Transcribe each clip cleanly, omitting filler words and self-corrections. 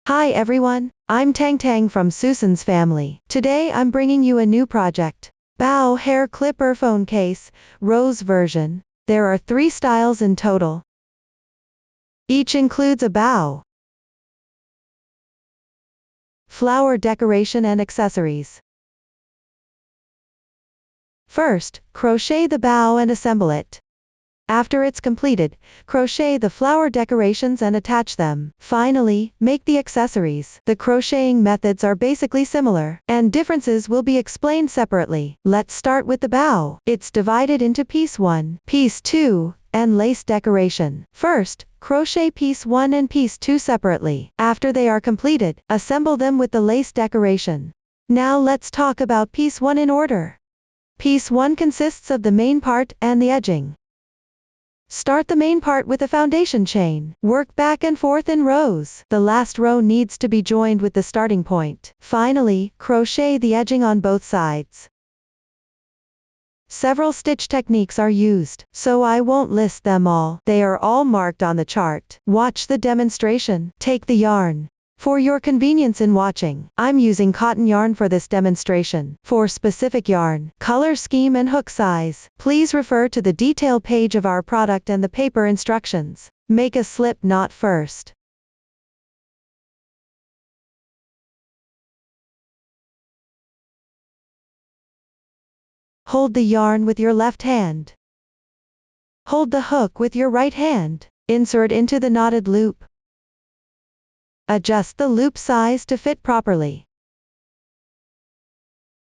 Hi everyone, I'm Tang Tang from Susan's family. Today I'm bringing you a new project. Bow hair clip earphone case, rose version. There are 3 styles in total. Each includes a bow, flower decoration and accessories. First, crochet the bow and assemble it. After it's completed, crochet the flower decorations and attach them. Finally, make the accessories. The crocheting methods are basically similar, and differences will be explained separately. Let's start with the bow. It's divided into piece 1, piece 2, and lace decoration. First, crochet piece 1 and piece 2 separately. After they are completed, assemble them with the lace decoration. Now let's talk about piece 1 in order. Piece 1 consists of the main part and the edging. Start the main part with a foundation chain. Work back and forth in rows. The last row needs to be joined with the starting point. Finally, crochet the edging on both sides. Several stitch techniques are used, so I won't list them all. They are all marked on the chart. Watch the demonstration. Take the yarn. For your convenience in watching, I'm using cotton yarn for this demonstration. For specific yarn, color scheme and hook size, please refer to the detail page of our product and the paper instructions. Make a slip knot first. Hold the yarn with your left hand. Hold the hook with your right hand. Insert into the knotted loop. Adjust the loop size to fit properly.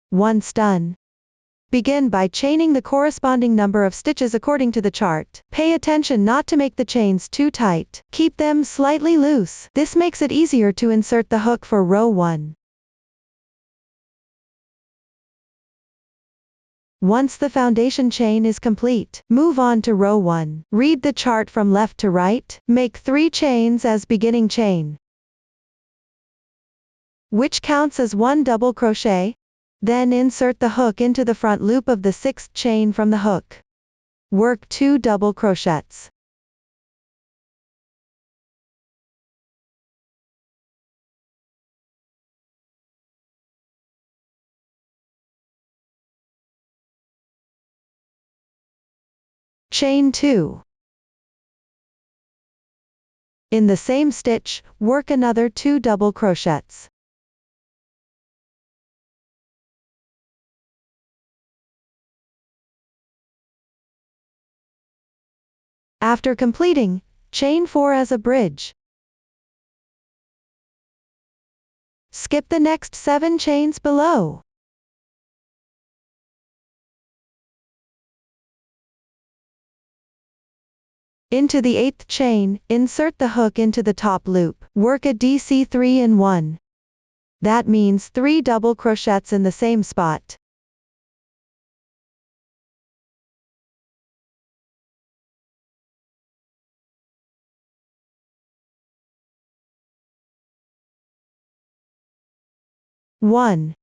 Once done, begin by chaining the corresponding number of stitches according to the chart. Pay attention not to make the chains too tight. Keep them slightly loose. This makes it easier to insert the hook for row 1. Once the foundation chain is complete, move on to row 1. Read the chart from left to right. Make 3 chains as beginning chain, which counts as 1 double crochet. Then insert the hook into the front loop of the 6th chain from the hook. Work 2 double crochets. Chain 2. In the same stitch, work another 2 double crochets. After completing, chain 4 as a bridge. Skip the next 7 chains below. Into the 8th chain, insert the hook into the top loop. Work a DC 3 in 1. That means 3 double crochets in the same spot. One,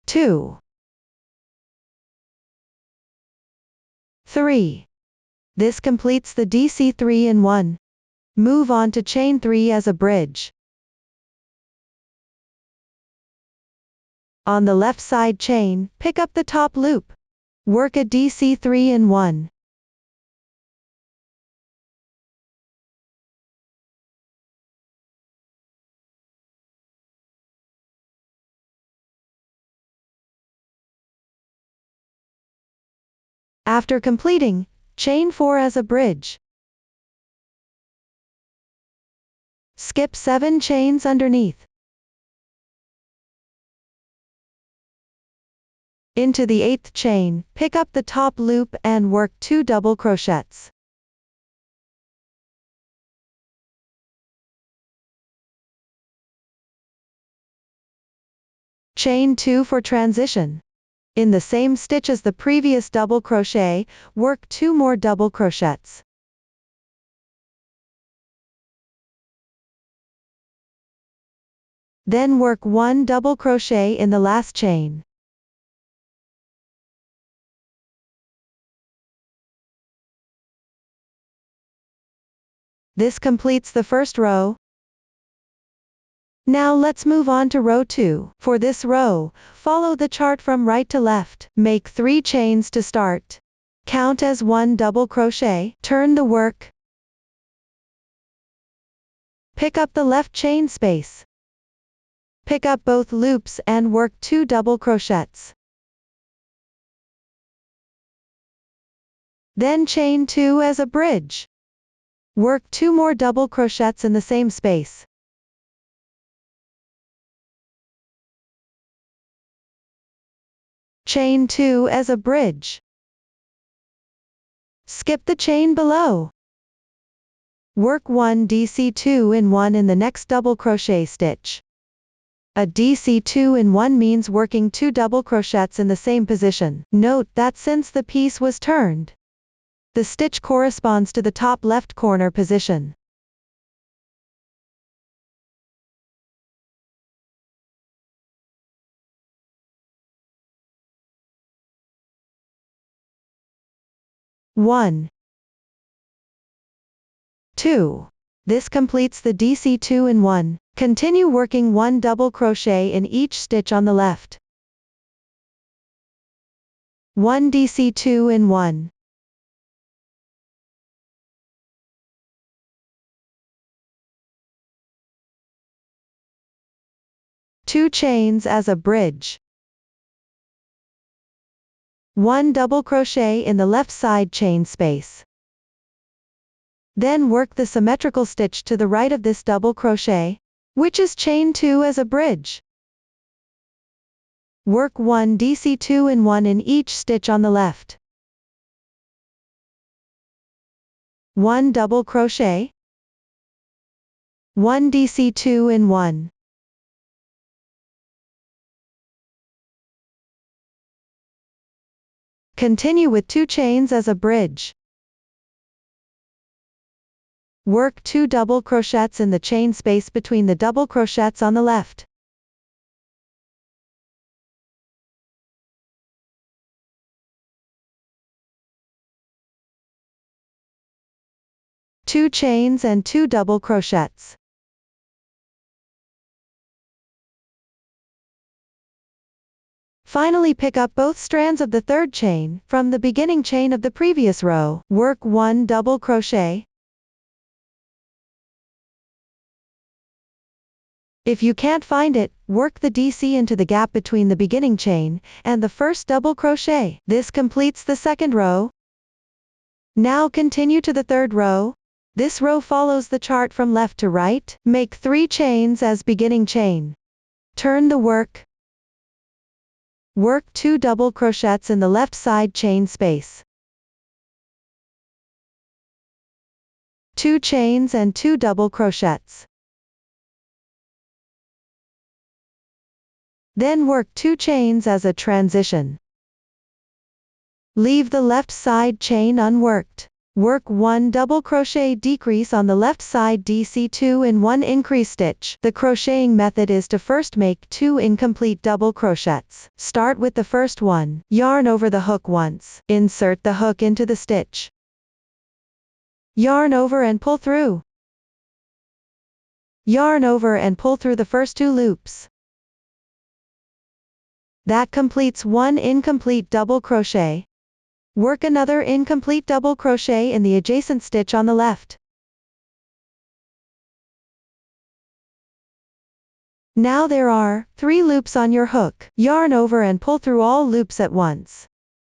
2, 3. This completes the DC 3 in 1. Move on to chain 3 as a bridge. On the left side chain, pick up the top loop. Work a DC 3 in 1. After completing, chain 4 as a bridge. Skip 7 chains underneath. Into the 8th chain, pick up the top loop and work 2 double crochets. Chain 2 for transition. In the same stitch as the previous double crochet, work 2 more double crochets. Then work 1 double crochet in the last chain. This completes the first row. Now let's move on to row 2. For this row, follow the chart from right to left. Make 3 chains to start. Count as 1 double crochet, turn the work. Pick up the left chain space. Pick up both loops and work 2 double crochets. Then chain 2 as a bridge. Work 2 more double crochets in the same space. Chain 2 as a bridge. Skip the chain below. Work 1 DC2 in 1 in the next double crochet stitch. A DC2 in 1 means working 2 double crochets in the same position. Note that since the piece was turned, the stitch corresponds to the top left corner position. One, 2. This completes the DC2 in 1. Continue working 1 double crochet in each stitch on the left. 1 DC2 in 1. 2 chains as a bridge. 1 double crochet in the left side chain space. Then work the symmetrical stitch to the right of this double crochet, which is chain 2 as a bridge. Work 1 DC2 in 1 in each stitch on the left. 1 double crochet. 1 DC2 in 1. Continue with 2 chains as a bridge. Work 2 double crochets in the chain space between the double crochets on the left. Two chains and 2 double crochets. Finally pick up both strands of the third chain from the beginning chain of the previous row. Work 1 double crochet. If you can't find it, work the DC into the gap between the beginning chain and the first double crochet. This completes the second row. Now continue to the third row. This row follows the chart from left to right. Make 3 chains as beginning chain. Turn the work. Work 2 double crochets in the left side chain space. 2 chains and 2 double crochets. Then work 2 chains as a transition. Leave the left side chain unworked. Work 1 double crochet decrease on the left side DC2 in 1 increase stitch. The crocheting method is to first make 2 incomplete double crochets. Start with the first one. Yarn over the hook once. Insert the hook into the stitch. Yarn over and pull through. Yarn over and pull through the first 2 loops. That completes 1 incomplete double crochet. Work another incomplete double crochet in the adjacent stitch on the left. Now there are 3 loops on your hook. Yarn over and pull through all loops at once.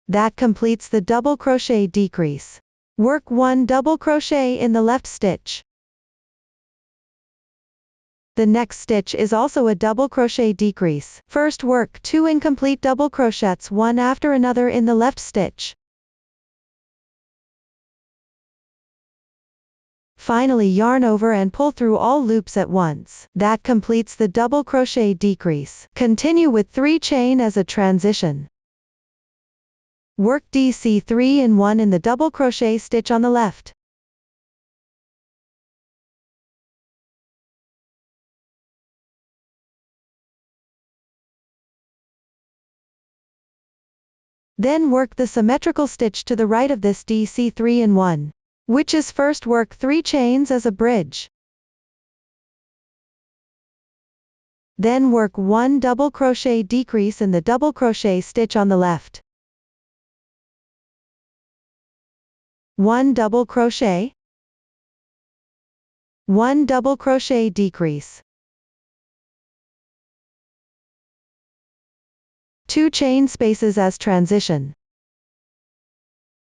That completes the double crochet decrease. Work 1 double crochet in the left stitch. The next stitch is also a double crochet decrease. First work 2 incomplete double crochets one after another in the left stitch. Finally yarn over and pull through all loops at once. That completes the double crochet decrease. Continue with 3 chain as a transition. Work DC3 in 1 in the double crochet stitch on the left. Then work the symmetrical stitch to the right of this DC3 in 1. which is first work 3 chains as a bridge. Then work 1 double crochet decrease in the double crochet stitch on the left. 1 double crochet, 1 double crochet decrease, 2 chain spaces as transition.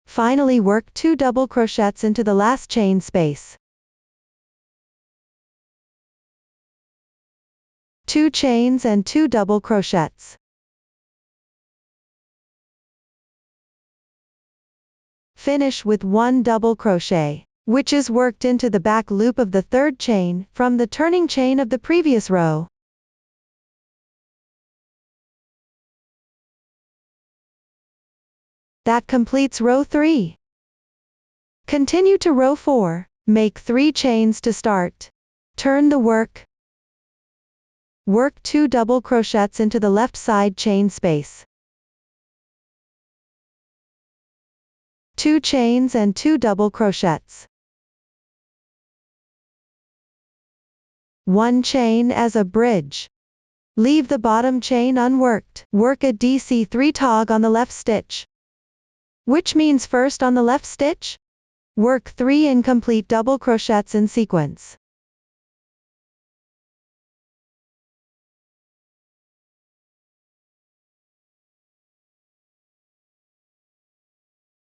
Finally work 2 double crochets into the last chain space. 2 chains and 2 double crochets. Finish with 1 double crochet, which is worked into the back loop of the third chain from the turning chain of the previous row. That completes row 3. Continue to row 4, make 3 chains to start. Turn the work. Work 2 double crochets into the left side chain space. 2 chains and 2 double crochets. 1 chain as a bridge. Leave the bottom chain unworked. Work a DC3 tog on the left stitch. Which means first on the left stitch, work 3 incomplete double crochets in sequence.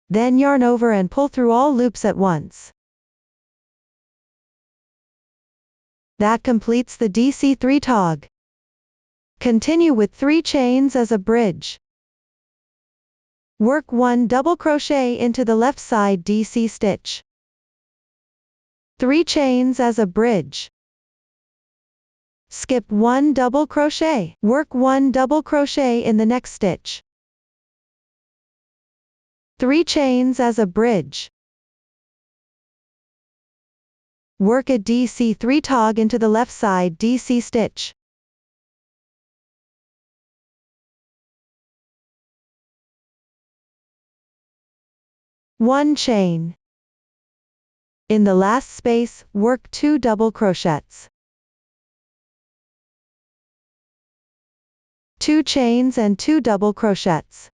Then yarn over and pull through all loops at once. That completes the DC3 tog. Continue with 3 chains as a bridge. Work 1 double crochet into the left side DC stitch. 3 chains as a bridge. Skip 1 double crochet. Work 1 double crochet in the next stitch. 3 chains as a bridge. Work a DC3 tog into the left side DC stitch. One chain. In the last space, work 2 double crochets. 2 chains and 2 double crochets.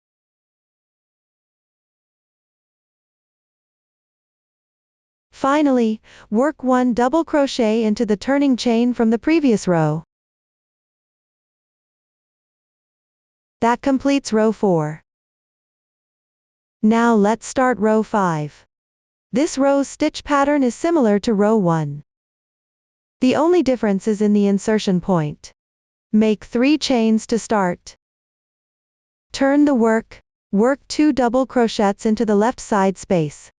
Finally, work 1 double crochet into the turning chain from the previous row. That completes row 4. Now let's start row 5. This row's stitch pattern is similar to row 1. The only difference is in the insertion point. Make 3 chains to start. Turn the work. Work 2 double crochets into the left side space.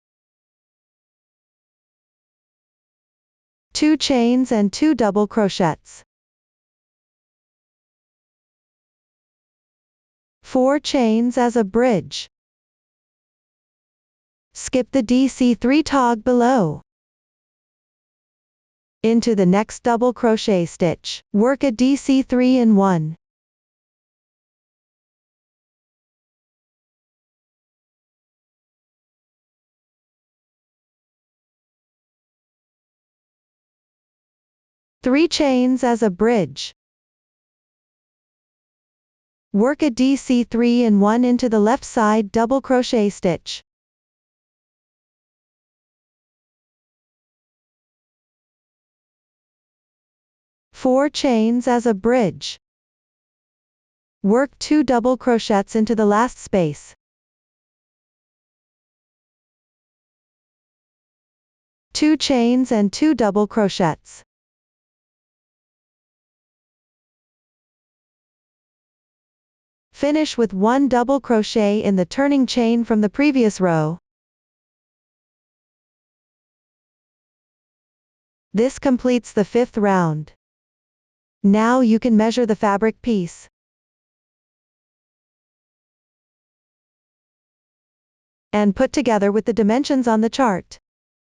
2 chains and 2 double crochets. 4 chains as a bridge. Skip the DC3 tog below. Into the next double crochet stitch, work a DC3 in 1. Three chains as a bridge. Work a DC3 in 1 into the left side double crochet stitch. Four chains as a bridge. Work 2 double crochets into the last space. 2 chains and 2 double crochets. Finish with 1 double crochet in the turning chain from the previous row. This completes the 5th round. Now you can measure the fabric piece. And put together with the dimensions on the chart.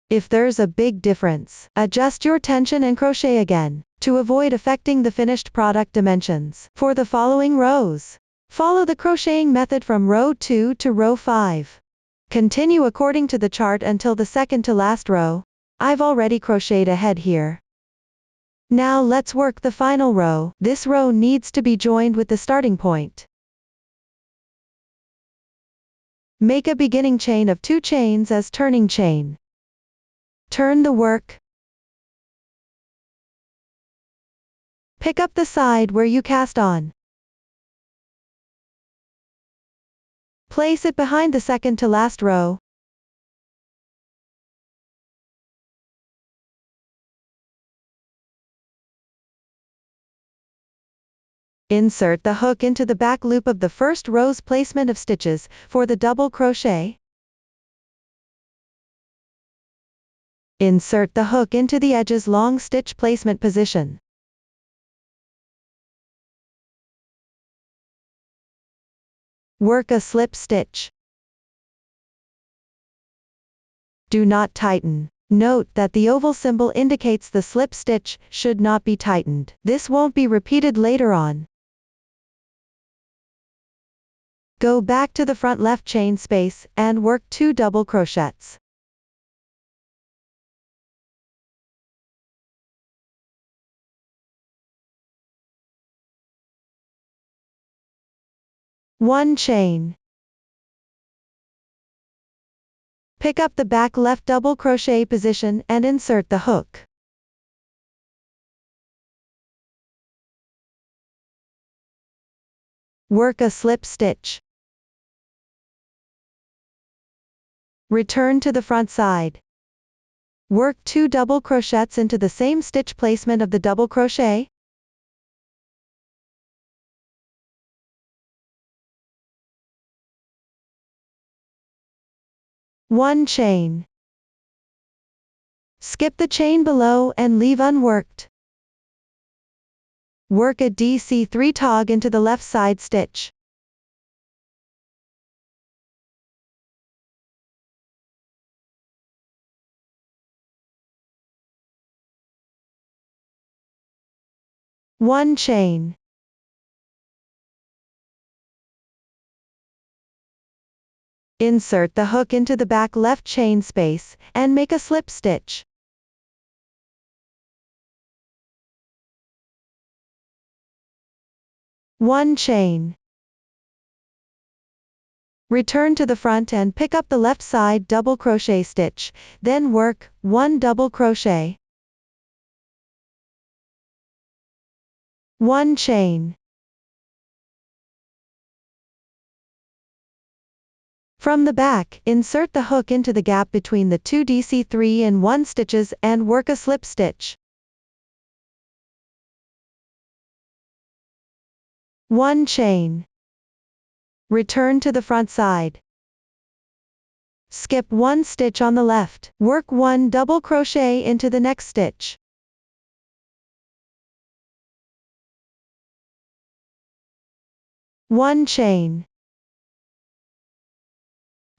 If there's a big difference, adjust your tension and crochet again, to avoid affecting the finished product dimensions. For the following rows, follow the crocheting method from row 2 to row 5. Continue according to the chart until the second to last row. I've already crocheted ahead here. Now let's work the final row. This row needs to be joined with the starting point. Make a beginning chain of 2 chains as turning chain. Turn the work. Pick up the side where you cast on. Place it behind the second to last row. Insert the hook into the back loop of the first row's placement of stitches for the double crochet. Insert the hook into the edge's long stitch placement position. Work a slip stitch. Do not tighten. Note that the oval symbol indicates the slip stitch should not be tightened. This won't be repeated later on. Go back to the front left chain space and work 2 double crochets. One chain. Pick up the back left double crochet position and insert the hook. Work a slip stitch. Return to the front side. Work 2 double crochets into the same stitch placement of the double crochet. One chain. Skip the chain below and leave unworked. Work a DC3 tog into the left side stitch. One chain. Insert the hook into the back left chain space and make a slip stitch. One chain. Return to the front and pick up the left side double crochet stitch, then work 1 double crochet. One chain. From the back, insert the hook into the gap between the 2 DC3 and 1 stitches and work a slip stitch. One chain. Return to the front side. Skip 1 stitch on the left. Work 1 double crochet into the next stitch. One chain.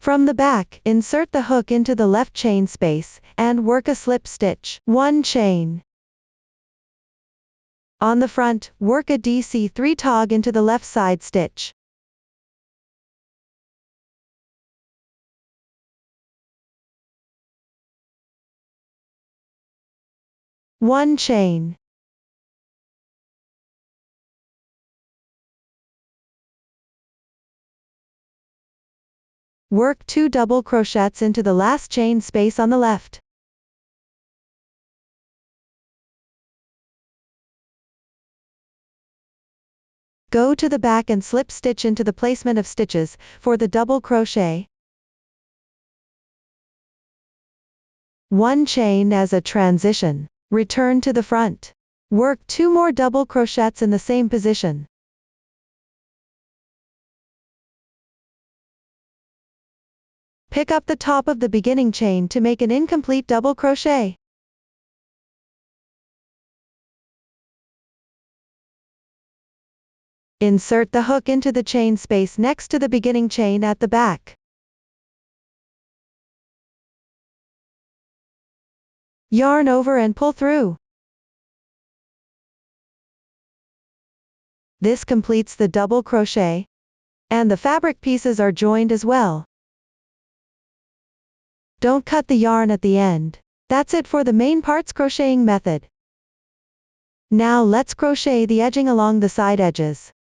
From the back, insert the hook into the left chain space and work a slip stitch. One chain. On the front, work a DC3 tog into the left side stitch. One chain. Work 2 double crochets into the last chain space on the left. Go to the back and slip stitch into the placement of stitches for the double crochet. One chain as a transition. Return to the front. Work 2 more double crochets in the same position. Pick up the top of the beginning chain to make an incomplete double crochet. Insert the hook into the chain space next to the beginning chain at the back. Yarn over and pull through. This completes the double crochet, and the fabric pieces are joined as well. Don't cut the yarn at the end. That's it for the main parts crocheting method. Now let's crochet the edging along the side edges.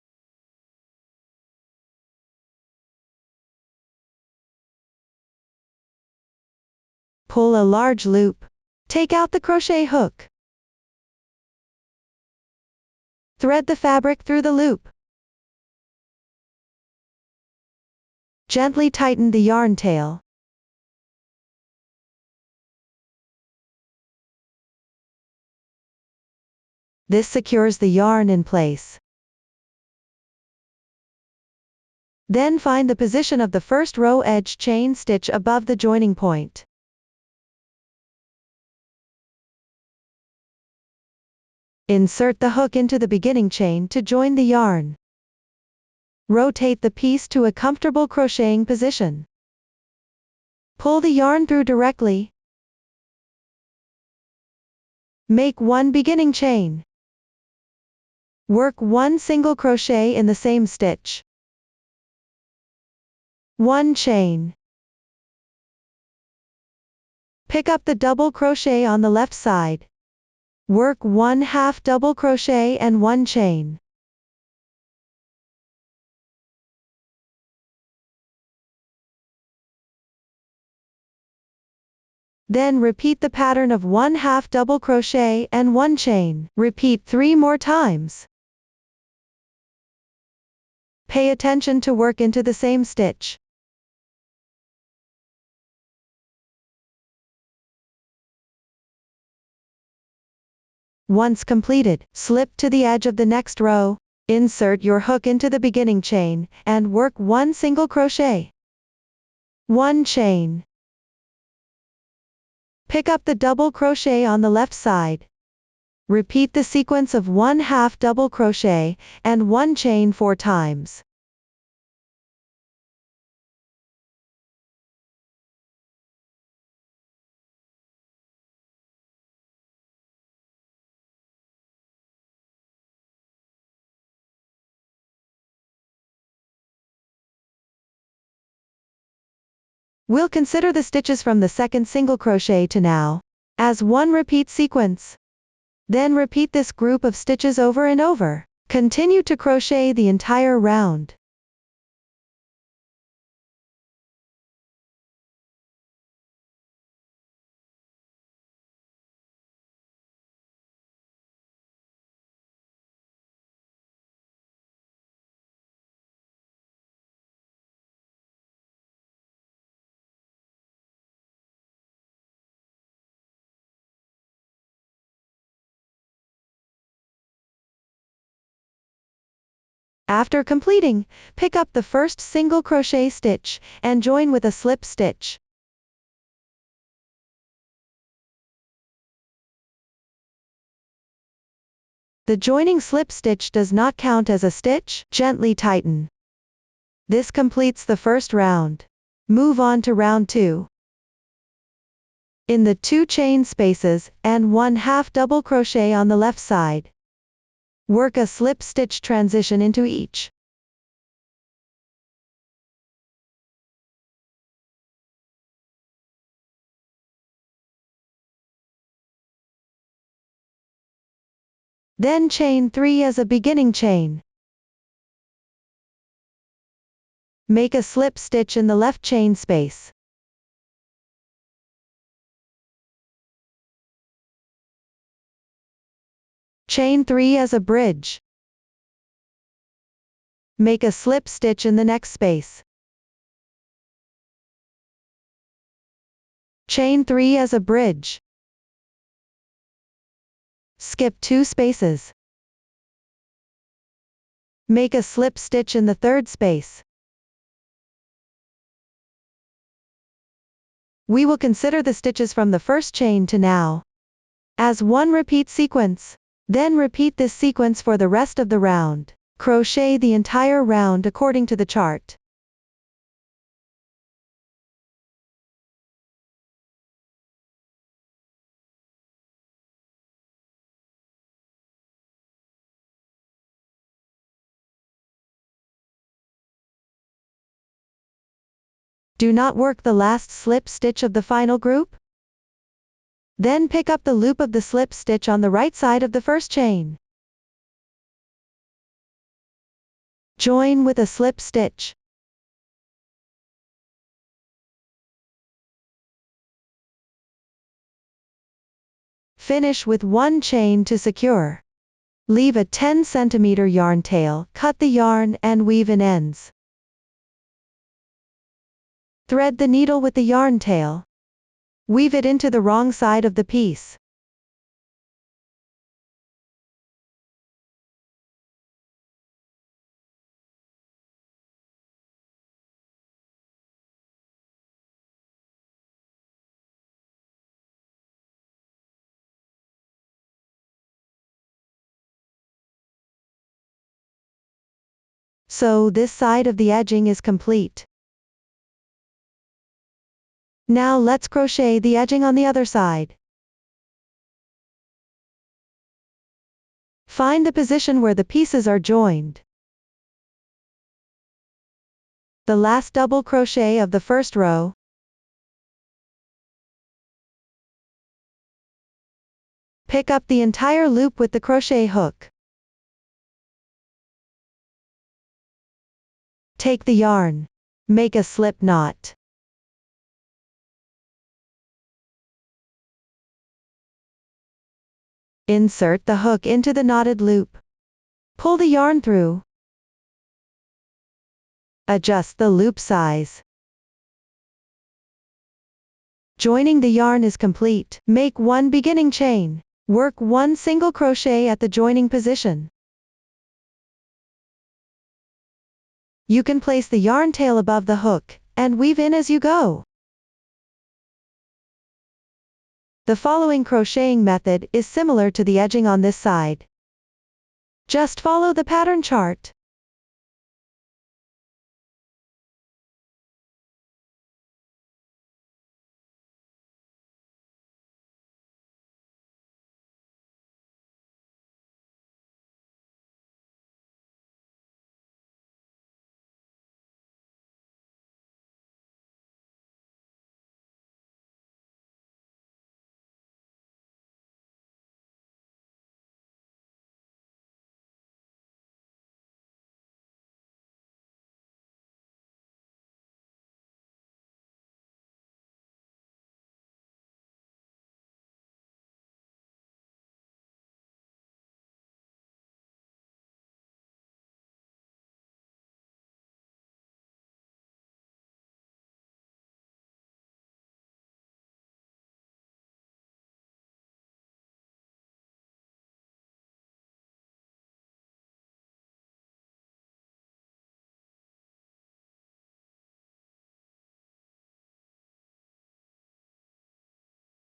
Pull a large loop. Take out the crochet hook. Thread the fabric through the loop. Gently tighten the yarn tail. This secures the yarn in place. Then find the position of the first row edge chain stitch above the joining point. Insert the hook into the beginning chain to join the yarn. Rotate the piece to a comfortable crocheting position. Pull the yarn through directly. Make one beginning chain. Work one single crochet in the same stitch. One chain. Pick up the double crochet on the left side. Work one half double crochet and one chain. Then repeat the pattern of one half double crochet and one chain. Repeat 3 more times. Pay attention to work into the same stitch. Once completed, slip to the edge of the next row, insert your hook into the beginning chain, and work one single crochet. One chain. Pick up the double crochet on the left side. Repeat the sequence of one half double crochet and one chain 4 times. We'll consider the stitches from the second single crochet to now as one repeat sequence. Then repeat this group of stitches over and over. Continue to crochet the entire round. After completing, pick up the first single crochet stitch and join with a slip stitch. The joining slip stitch does not count as a stitch. Gently tighten. This completes the first round. Move on to round 2. In the 2 chain spaces and 1 half double crochet on the left side, work a slip stitch transition into each. Then chain 3 as a beginning chain. Make a slip stitch in the left chain space. Chain 3 as a bridge. Make a slip stitch in the next space. Chain 3 as a bridge. Skip 2 spaces. Make a slip stitch in the third space. We will consider the stitches from the first chain to now as one repeat sequence. Then repeat this sequence for the rest of the round. Crochet the entire round according to the chart. Do not work the last slip stitch of the final group? Then pick up the loop of the slip stitch on the right side of the first chain. Join with a slip stitch. Finish with one chain to secure. Leave a 10 cm yarn tail, cut the yarn and weave in ends. Thread the needle with the yarn tail. Weave it into the wrong side of the piece. So this side of the edging is complete. Now let's crochet the edging on the other side. Find the position where the pieces are joined. The last double crochet of the first row. Pick up the entire loop with the crochet hook. Take the yarn. Make a slip knot. Insert the hook into the knotted loop. Pull the yarn through. Adjust the loop size. Joining the yarn is complete. Make one beginning chain. Work one single crochet at the joining position. You can place the yarn tail above the hook, and weave in as you go. The following crocheting method is similar to the edging on this side. Just follow the pattern chart.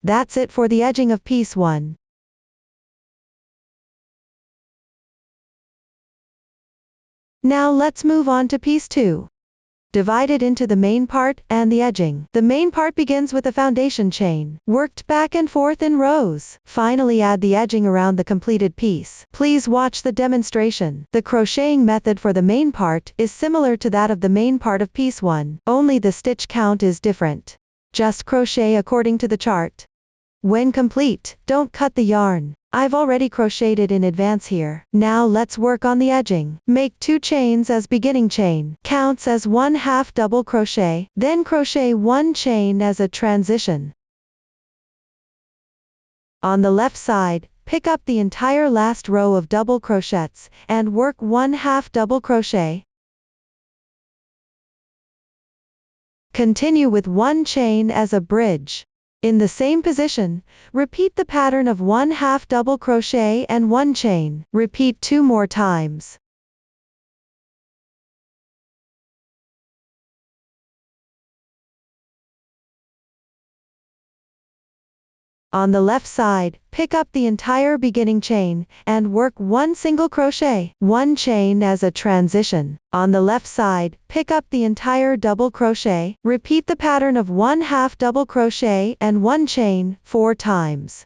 That's it for the edging of piece 1. Now let's move on to piece 2. Divide it into the main part and the edging. The main part begins with a foundation chain, worked back and forth in rows. Finally add the edging around the completed piece. Please watch the demonstration. The crocheting method for the main part is similar to that of the main part of piece 1, only the stitch count is different. Just crochet according to the chart. When complete, don't cut the yarn. I've already crocheted in advance here. Now let's work on the edging. Make 2 chains as beginning chain. Counts as 1/2 double crochet. Then crochet 1 chain as a transition. On the left side, pick up the entire last row of double crochets, and work 1/2 double crochet. Continue with 1 chain as a bridge. In the same position, repeat the pattern of 1/2 double crochet and 1 chain. Repeat 2 more times. On the left side, pick up the entire beginning chain, and work 1 single crochet, 1 chain as a transition. On the left side, pick up the entire double crochet, repeat the pattern of 1/2 double crochet and 1 chain, 4 times.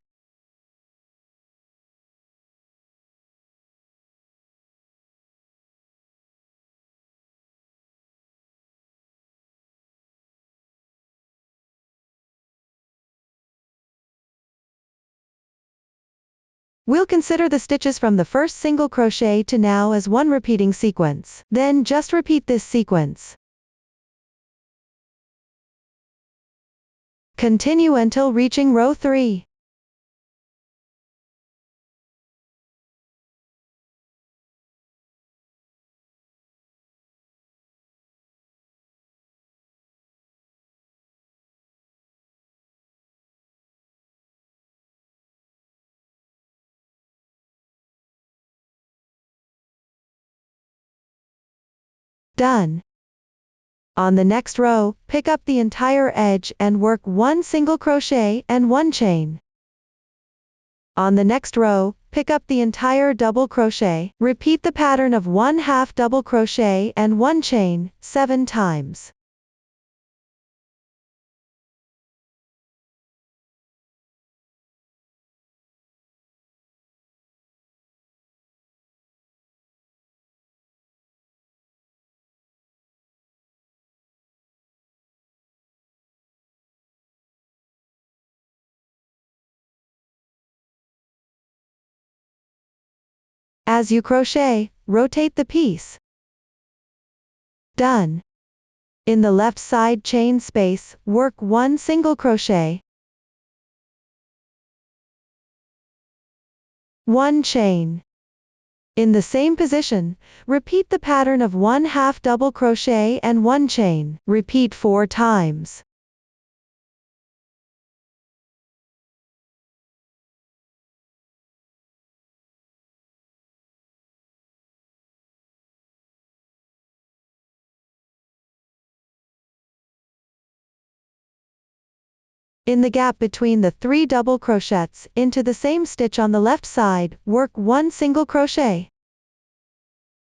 We'll consider the stitches from the first single crochet to now as one repeating sequence. Then just repeat this sequence. Continue until reaching row 3. Done. On the next row, pick up the entire edge and work one single crochet and one chain. On the next row, pick up the entire double crochet. Repeat the pattern of 1/2 double crochet and one chain 7 times. As you crochet, rotate the piece. Done. In the left side chain space, work one single crochet, one chain. In the same position, repeat the pattern of 1/2 double crochet and one chain. Repeat 4 times. In the gap between the 3 double crochets into the same stitch on the left side, work one single crochet.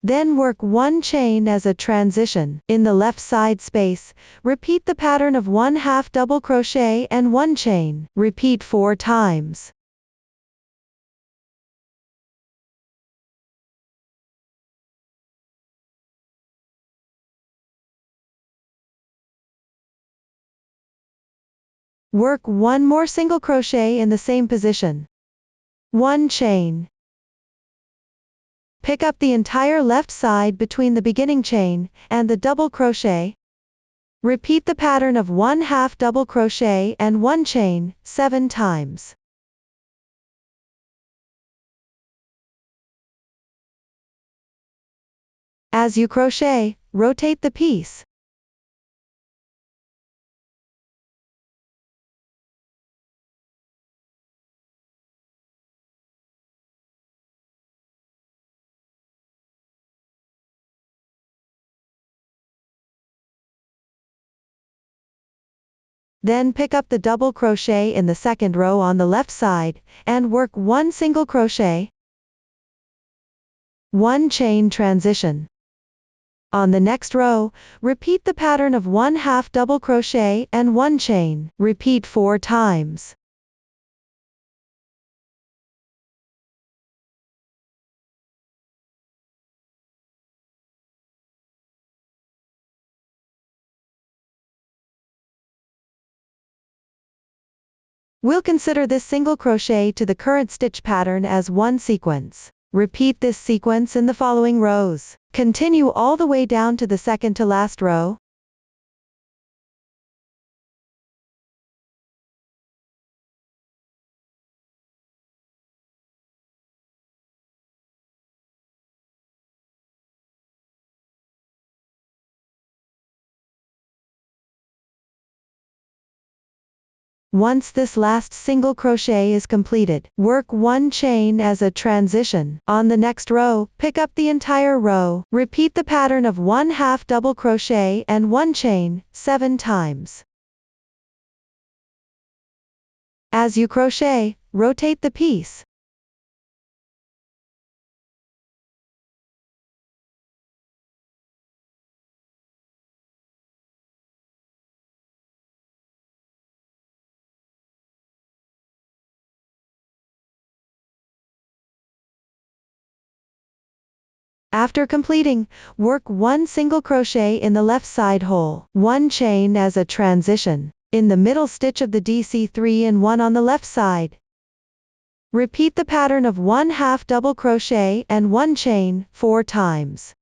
Then work one chain as a transition. In the left side space, repeat the pattern of 1/2 double crochet and one chain. Repeat 4 times. Work one more single crochet in the same position. One chain. Pick up the entire left side between the beginning chain and the double crochet. Repeat the pattern of 1/2 double crochet and one chain 7 times. As you crochet, rotate the piece. Then pick up the double crochet in the second row on the left side, and work one single crochet, one chain transition. On the next row, repeat the pattern of 1/2 double crochet and one chain. Repeat 4 times. We'll consider this single crochet to the current stitch pattern as one sequence. Repeat this sequence in the following rows. Continue all the way down to the second to last row. Once this last single crochet is completed, work one chain as a transition. On the next row, pick up the entire row. Repeat the pattern of 1/2 double crochet and one chain 7 times. As you crochet, rotate the piece. After completing, work one single crochet in the left side hole, one chain as a transition, in the middle stitch of the DC3 and one on the left side. Repeat the pattern of 1/2 double crochet and 1 chain 4 times.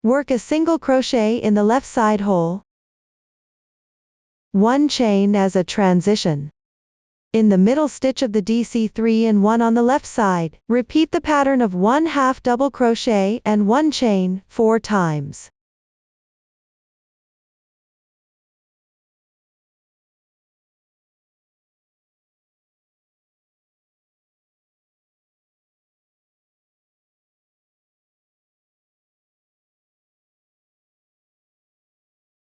Work a single crochet in the left side hole. 1 chain as a transition. In the middle stitch of the DC3 and 1 on the left side, repeat the pattern of 1/2 double crochet and 1 chain 4 times.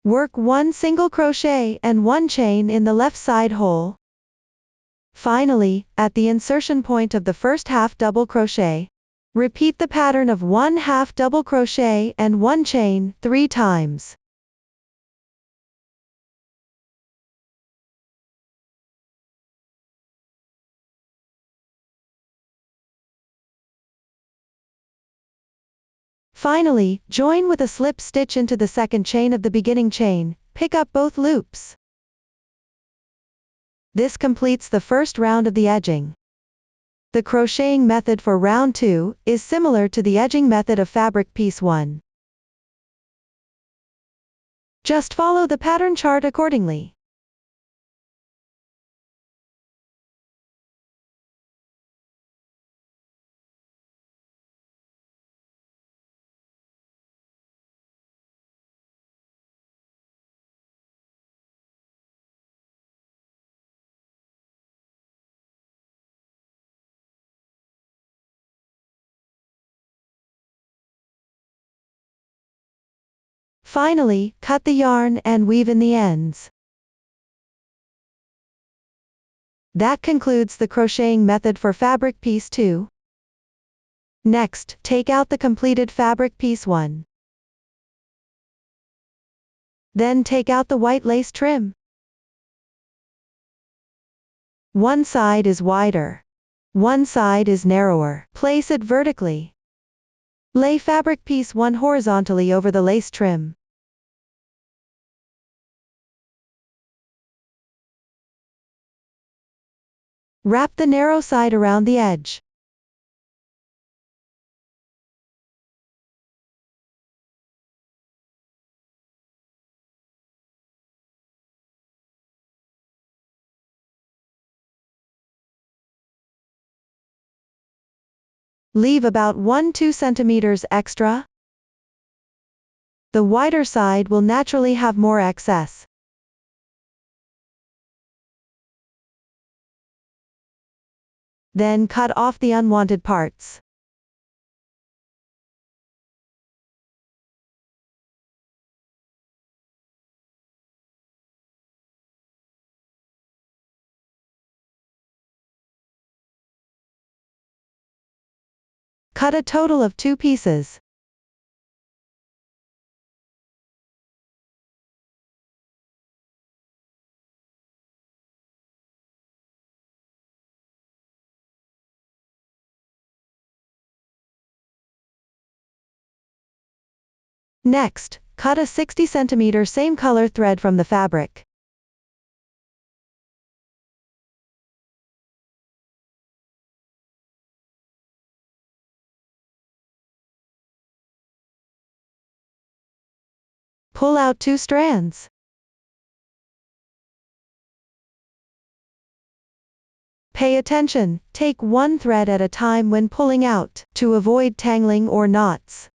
Work 1 single crochet and 1 chain in the left side hole. Finally, at the insertion point of the first half double crochet, repeat the pattern of 1/2 double crochet and 1 chain 3 times. Finally, join with a slip stitch into the second chain of the beginning chain, pick up both loops. This completes the first round of the edging. The crocheting method for round 2 is similar to the edging method of fabric piece 1. Just follow the pattern chart accordingly. Finally, cut the yarn and weave in the ends. That concludes the crocheting method for fabric piece 2. Next, take out the completed fabric piece 1. Then take out the white lace trim. One side is wider. One side is narrower. Place it vertically. Lay fabric piece 1 horizontally over the lace trim. Wrap the narrow side around the edge. Leave about 1-2 centimeters extra. The wider side will naturally have more excess. Then cut off the unwanted parts. Cut a total of 2 pieces. Next, cut a 60 cm same color thread from the fabric. Pull out 2 strands. Pay attention, take 1 thread at a time when pulling out, to avoid tangling or knots.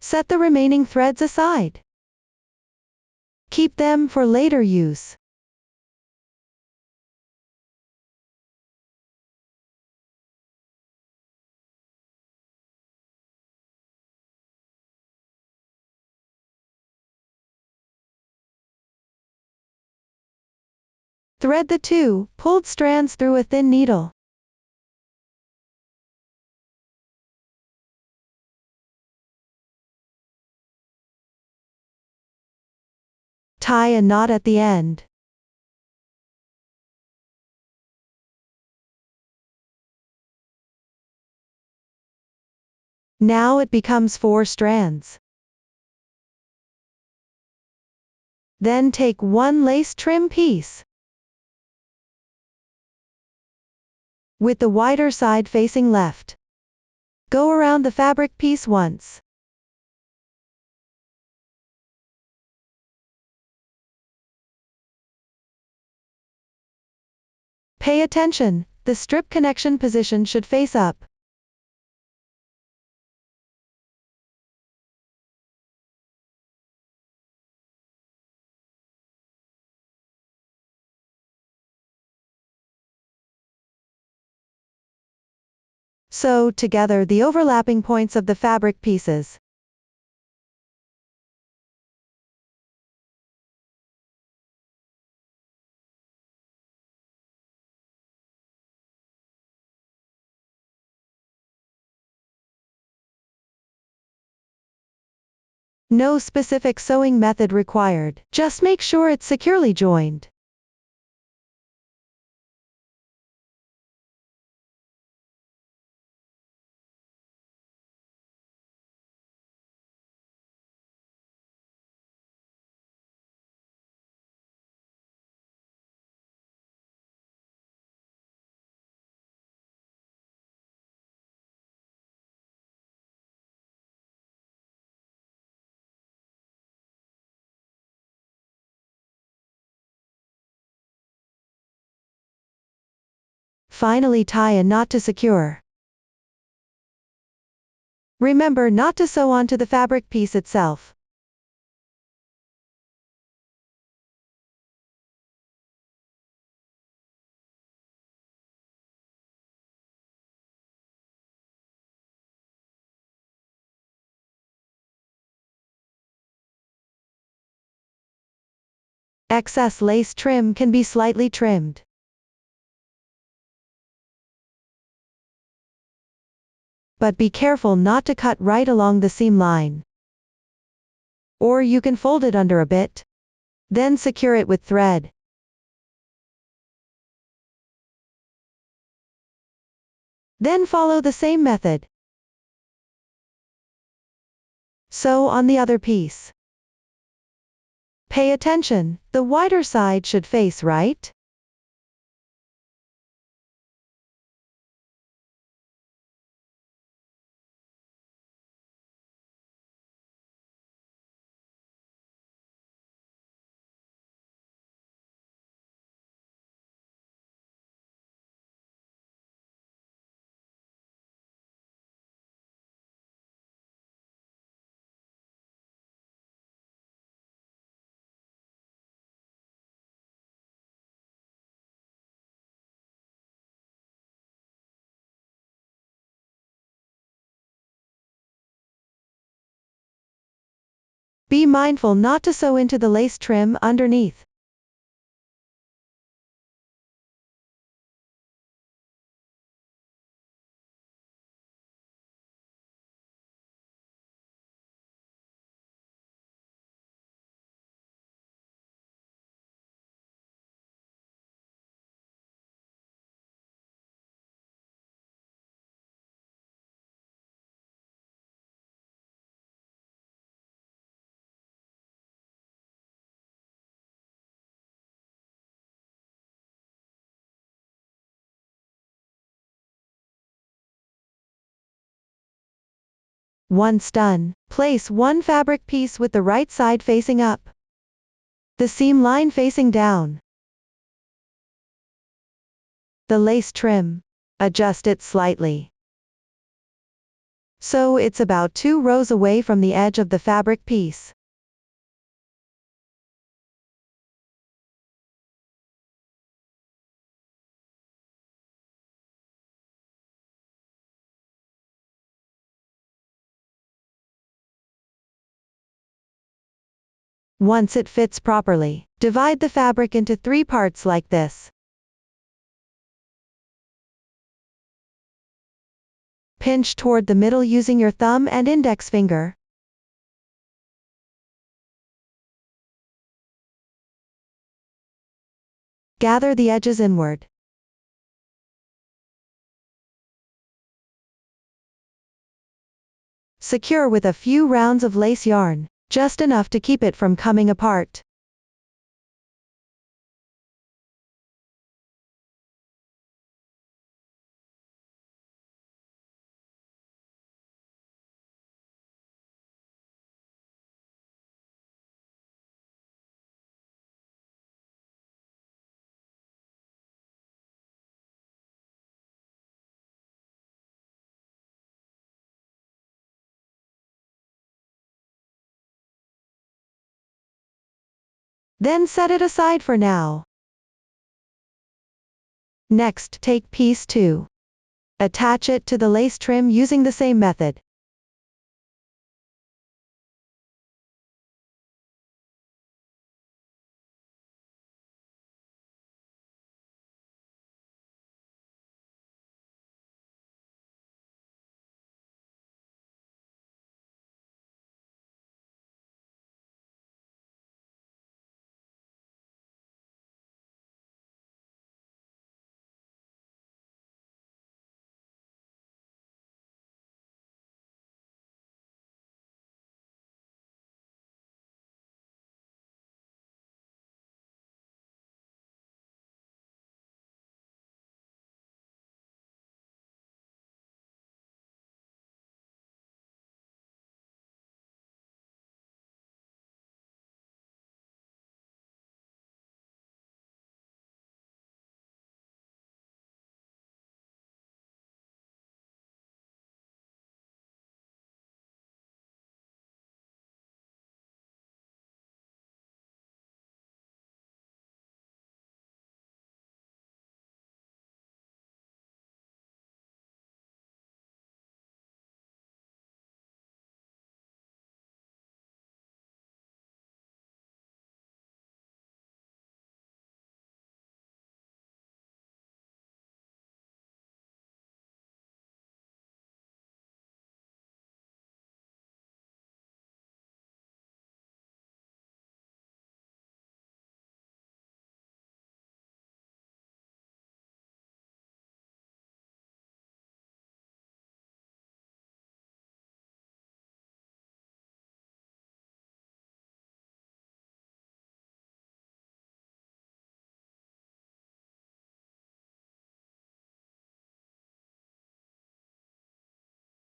Set the remaining threads aside. Keep them for later use. Thread the 2 pulled strands through a thin needle. Tie a knot at the end. Now it becomes 4 strands. Then take one lace trim piece with the wider side facing left. Go around the fabric piece once. Pay attention, the strip connection position should face up. Sew together the overlapping points of the fabric pieces. No specific sewing method required, just make sure it's securely joined. Finally, tie a knot to secure. Remember not to sew onto the fabric piece itself. Excess lace trim can be slightly trimmed. But be careful not to cut right along the seam line. Or you can fold it under a bit. Then secure it with thread. Then follow the same method. Sew on the other piece. Pay attention, the wider side should face right. Be mindful not to sew into the lace trim underneath. Once done, place one fabric piece with the right side facing up, the seam line facing down. The lace trim. Adjust it slightly, so it's about 2 rows away from the edge of the fabric piece. Once it fits properly, divide the fabric into 3 parts like this. Pinch toward the middle using your thumb and index finger. Gather the edges inward. Secure with a few rounds of lace yarn, just enough to keep it from coming apart. Then set it aside for now. Next, take piece 2. Attach it to the lace trim using the same method.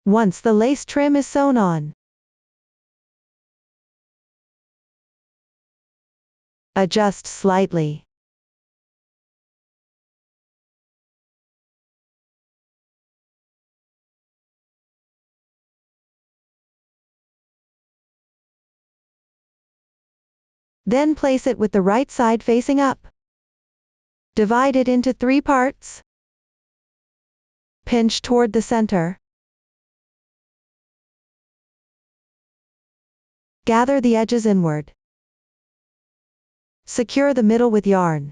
Once the lace trim is sewn on, adjust slightly. Then place it with the right side facing up. Divide it into 3 parts. Pinch toward the center. Gather the edges inward. Secure the middle with yarn.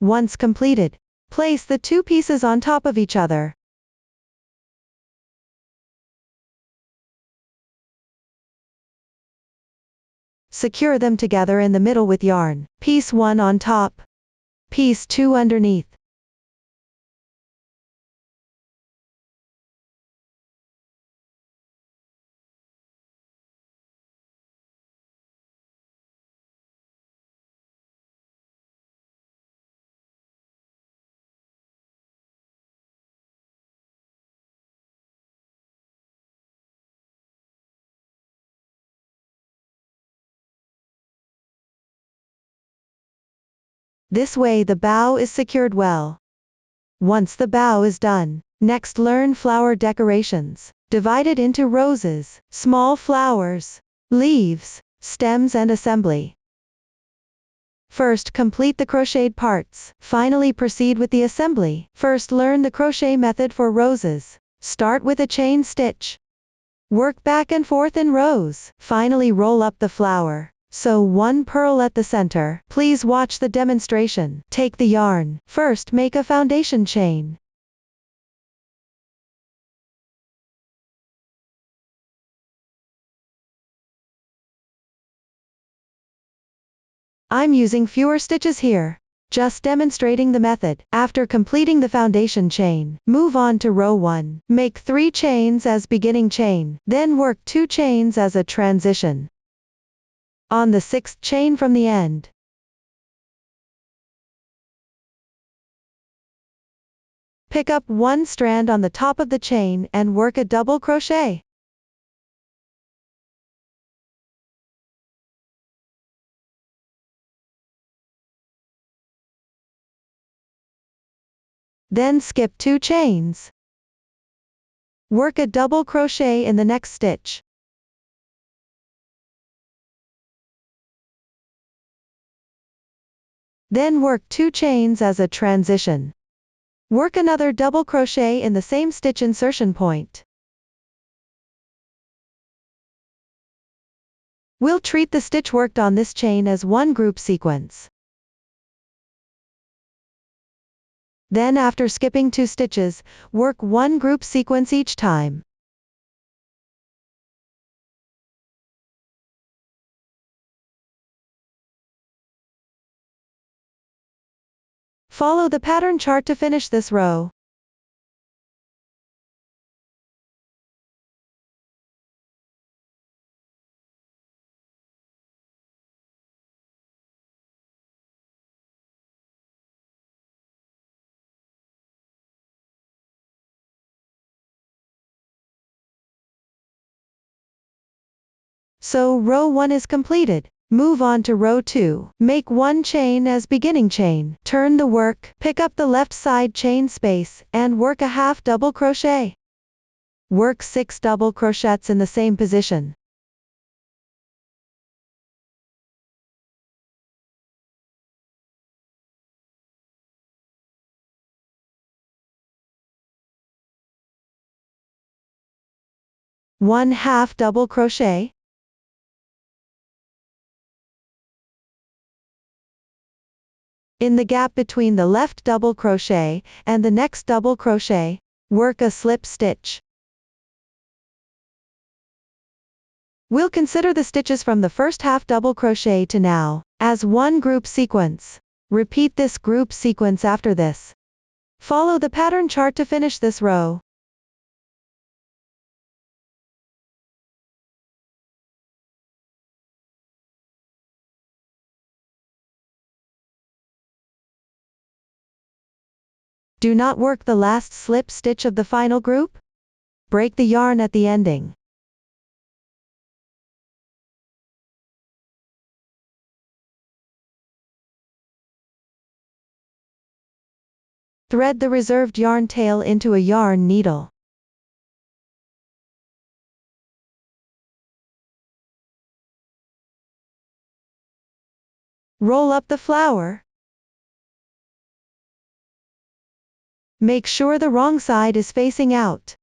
Once completed, place the 2 pieces on top of each other. Secure them together in the middle with yarn, piece 1 on top, piece 2 underneath. This way the bow is secured well. Once the bow is done, next learn flower decorations, divided into roses, small flowers, leaves, stems and assembly. First complete the crocheted parts, finally proceed with the assembly. First learn the crochet method for roses. Start with a chain stitch. Work back and forth in rows. Finally roll up the flower. Sew one purl at the center. Please watch the demonstration. Take the yarn. First make a foundation chain. I'm using fewer stitches here. Just demonstrating the method. After completing the foundation chain, move on to row 1. Make 3 chains as beginning chain, then work 2 chains as a transition. On the 6th chain from the end, pick up 1 strand on the top of the chain and work a double crochet. Then skip 2 chains. Work a double crochet in the next stitch. Then work 2 chains as a transition. Work another double crochet in the same stitch insertion point. We'll treat the stitch worked on this chain as one group sequence. Then after skipping 2 stitches, work one group sequence each time. Follow the pattern chart to finish this row. So row 1 is completed. Move on to row 2. Make 1 chain as beginning chain. Turn the work, pick up the left side chain space, and work a half double crochet. Work 6 double crochets in the same position. One half double crochet. In the gap between the left double crochet and the next double crochet, work a slip stitch. We'll consider the stitches from the first half double crochet to now as one group sequence. Repeat this group sequence after this. Follow the pattern chart to finish this row. Do not work the last slip stitch of the final group. Break the yarn at the ending. Thread the reserved yarn tail into a yarn needle. Roll up the flower. Make sure the wrong side is facing out.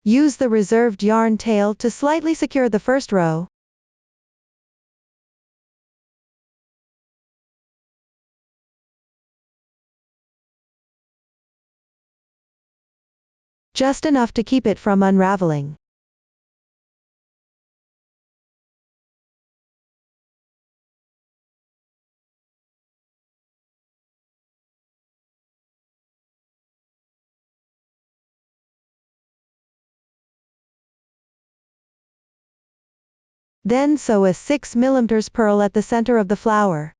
Use the reserved yarn tail to slightly secure the first row. Just enough to keep it from unraveling. Then sew a 6 mm purl at the center of the flower.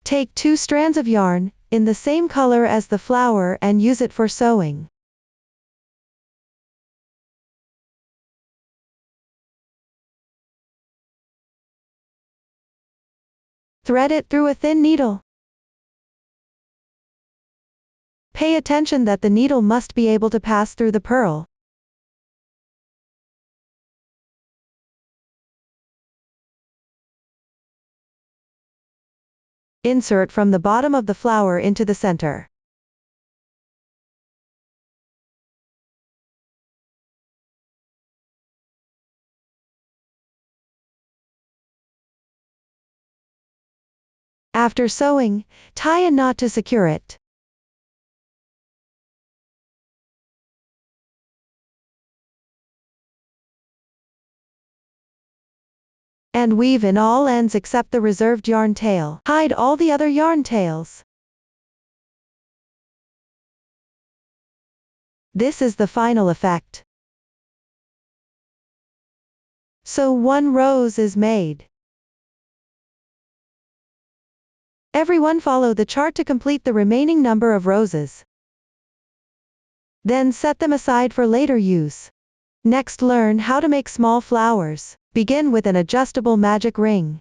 Take 2 strands of yarn, in the same color as the flower, and use it for sewing. Thread it through a thin needle. Pay attention that the needle must be able to pass through the purl. Insert from the bottom of the flower into the center. After sewing, tie a knot to secure it. And weave in all ends except the reserved yarn tail. Hide all the other yarn tails. This is the final effect. So 1 rose is made. Everyone follow the chart to complete the remaining number of roses. Then set them aside for later use. Next, learn how to make small flowers. Begin with an adjustable magic ring.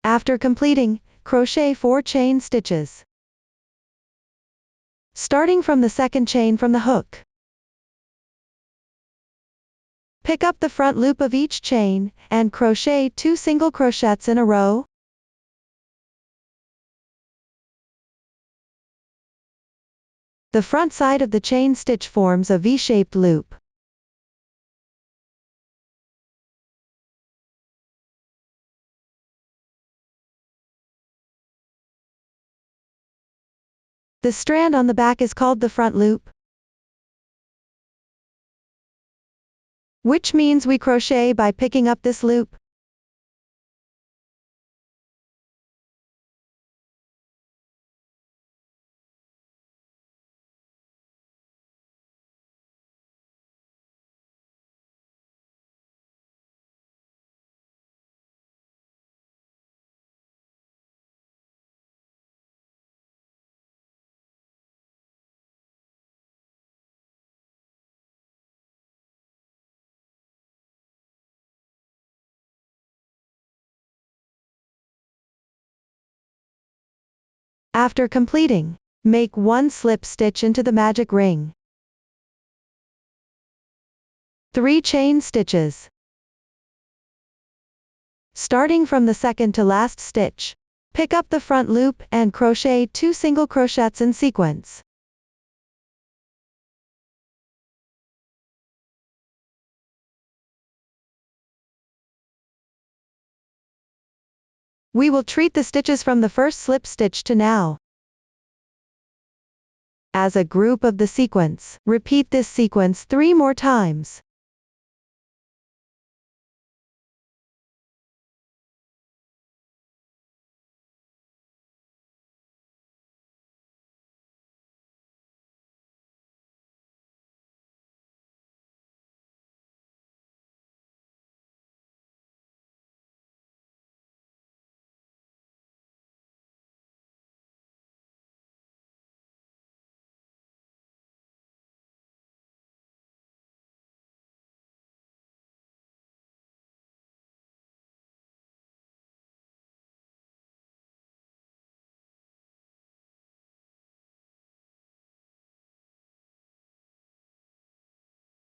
After completing, crochet 4 chain stitches. Starting from the second chain from the hook. Pick up the front loop of each chain, and crochet 2 single crochets in a row. The front side of the chain stitch forms a V-shaped loop. The strand on the back is called the front loop, which means we crochet by picking up this loop. After completing, make 1 slip stitch into the magic ring. 3 chain stitches. Starting from the second to last stitch, pick up the front loop and crochet 2 single crochets in sequence. We will treat the stitches from the first slip stitch to now as a group of the sequence. Repeat this sequence 3 more times.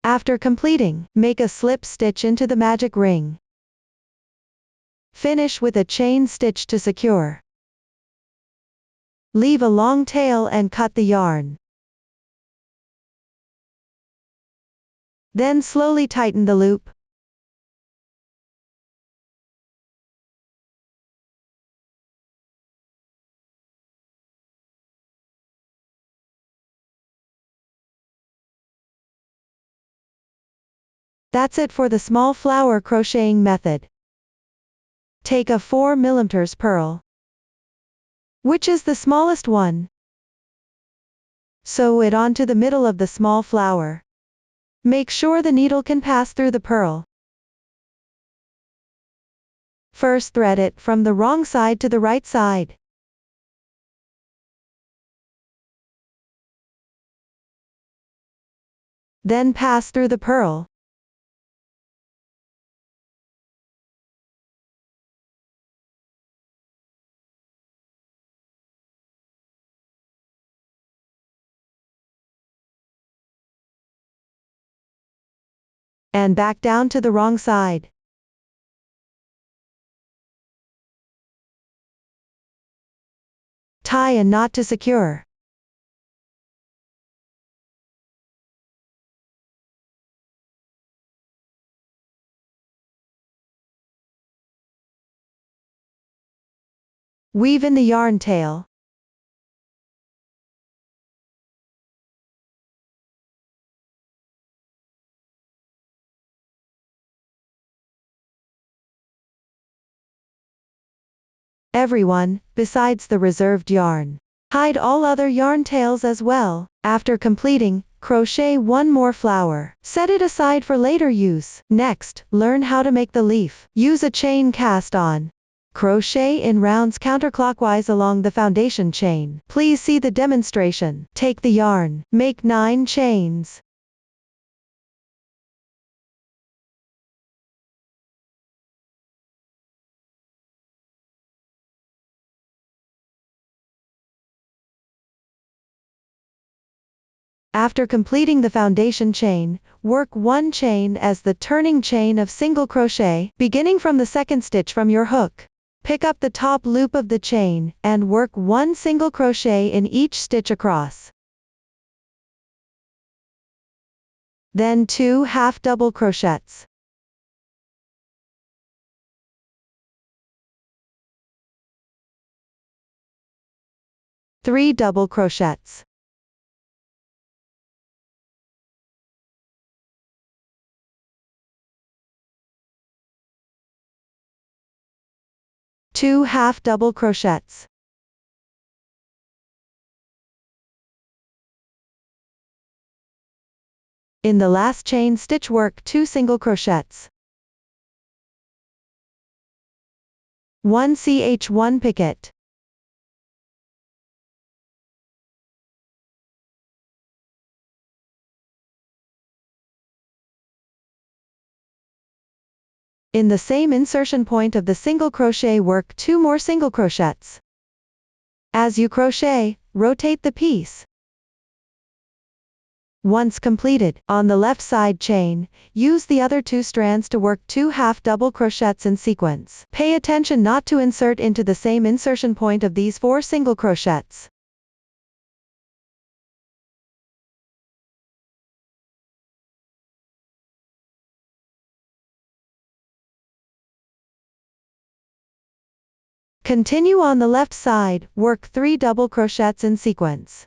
After completing, make a slip stitch into the magic ring. Finish with a chain stitch to secure. Leave a long tail and cut the yarn. Then slowly tighten the loop. That's it for the small flower crocheting method. Take a 4 mm purl, which is the smallest one. Sew it onto the middle of the small flower. Make sure the needle can pass through the purl. First thread it from the wrong side to the right side. Then pass through the purl. and back down to the wrong side. Tie a knot to secure. Weave in the yarn tail. Everyone, besides the reserved yarn. Hide all other yarn tails as well. After completing, crochet one more flower. Set it aside for later use. Next, learn how to make the leaf. Use a chain cast on. Crochet in rounds counterclockwise along the foundation chain. Please see the demonstration. Take the yarn. Make 9 chains. After completing the foundation chain, work 1 chain as the turning chain of single crochet, beginning from the second stitch from your hook. Pick up the top loop of the chain, and work 1 single crochet in each stitch across. Then 2 half double crochets. Three double crochets. 2 half double crochets. In the last chain stitch work 2 single crochets. 1 ch1 picket. In the same insertion point of the single crochet work 2 more single crochets. As you crochet, rotate the piece. Once completed, on the left side chain, use the other 2 strands to work 2 half double crochets in sequence. Pay attention not to insert into the same insertion point of these 4 single crochets. Continue on the left side, work 3 double crochets in sequence.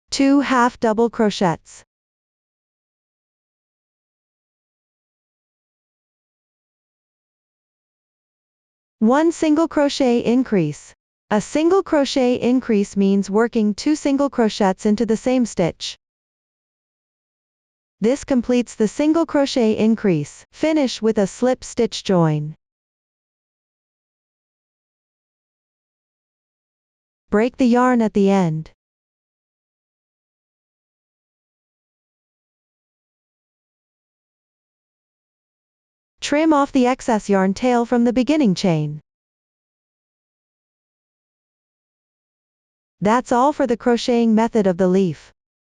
Two half double crochets. One single crochet increase. A single crochet increase means working 2 single crochets into the same stitch. This completes the single crochet increase. Finish with a slip stitch join. Break the yarn at the end. Trim off the excess yarn tail from the beginning chain. That's all for the crocheting method of the leaf.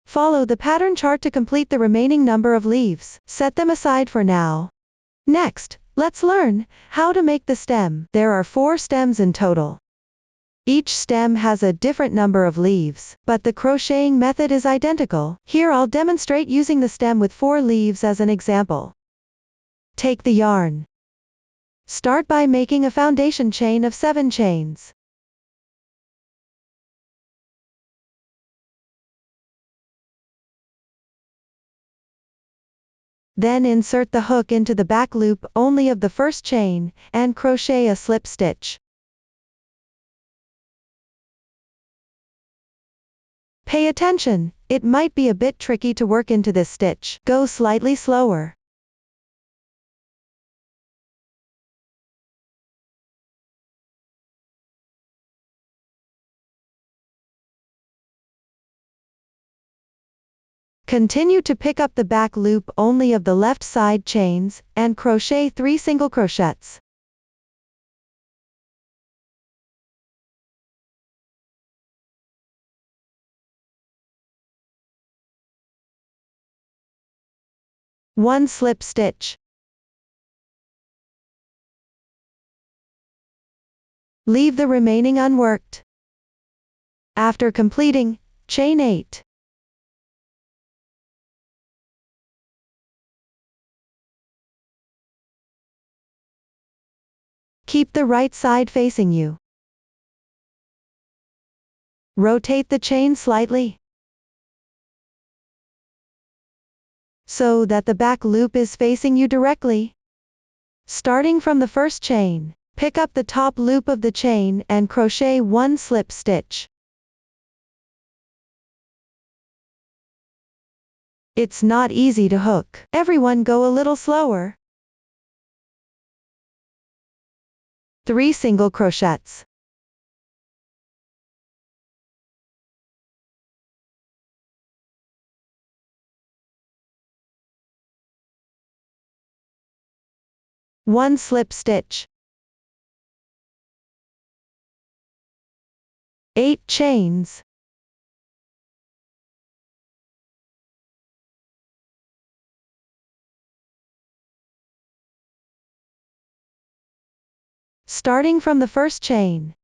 Follow the pattern chart to complete the remaining number of leaves. Set them aside for now. Next, let's learn how to make the stem. There are 4 stems in total. Each stem has a different number of leaves, but the crocheting method is identical. Here I'll demonstrate using the stem with 4 leaves as an example. Take the yarn. Start by making a foundation chain of 7 chains. Then insert the hook into the back loop only of the first chain, and crochet a slip stitch. Pay attention, it might be a bit tricky to work into this stitch. Go slightly slower. Continue to pick up the back loop only of the left side chains, and crochet 3 single crochets. 1 slip stitch. Leave the remaining unworked. After completing, chain 8. Keep the right side facing you. Rotate the chain slightly, so that the back loop is facing you directly. Starting from the first chain, pick up the top loop of the chain and crochet 1 slip stitch. It's not easy to hook. Everyone go a little slower. 3 single crochets. One slip stitch. 8 chains. Starting from the first chain,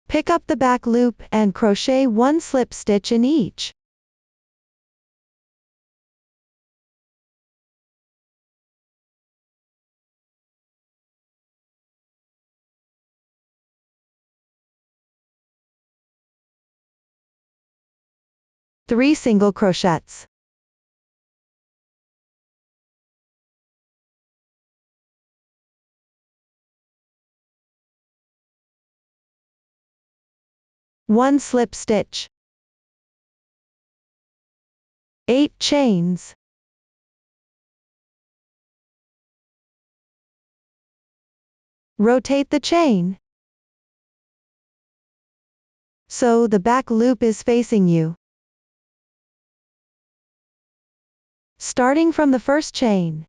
pick up the back loop and crochet 1 slip stitch in each. Three single crochets. One slip stitch. 8 chains. Rotate the chain, so the back loop is facing you. Starting from the first chain,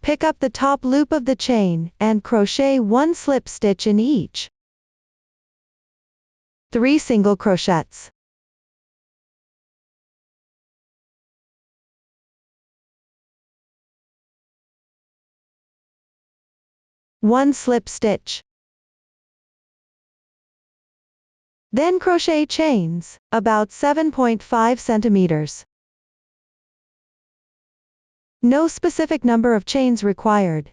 pick up the top loop of the chain and crochet 1 slip stitch in each. 3 single crochets. One slip stitch. Then crochet chains, about 7.5 centimeters. No specific number of chains required.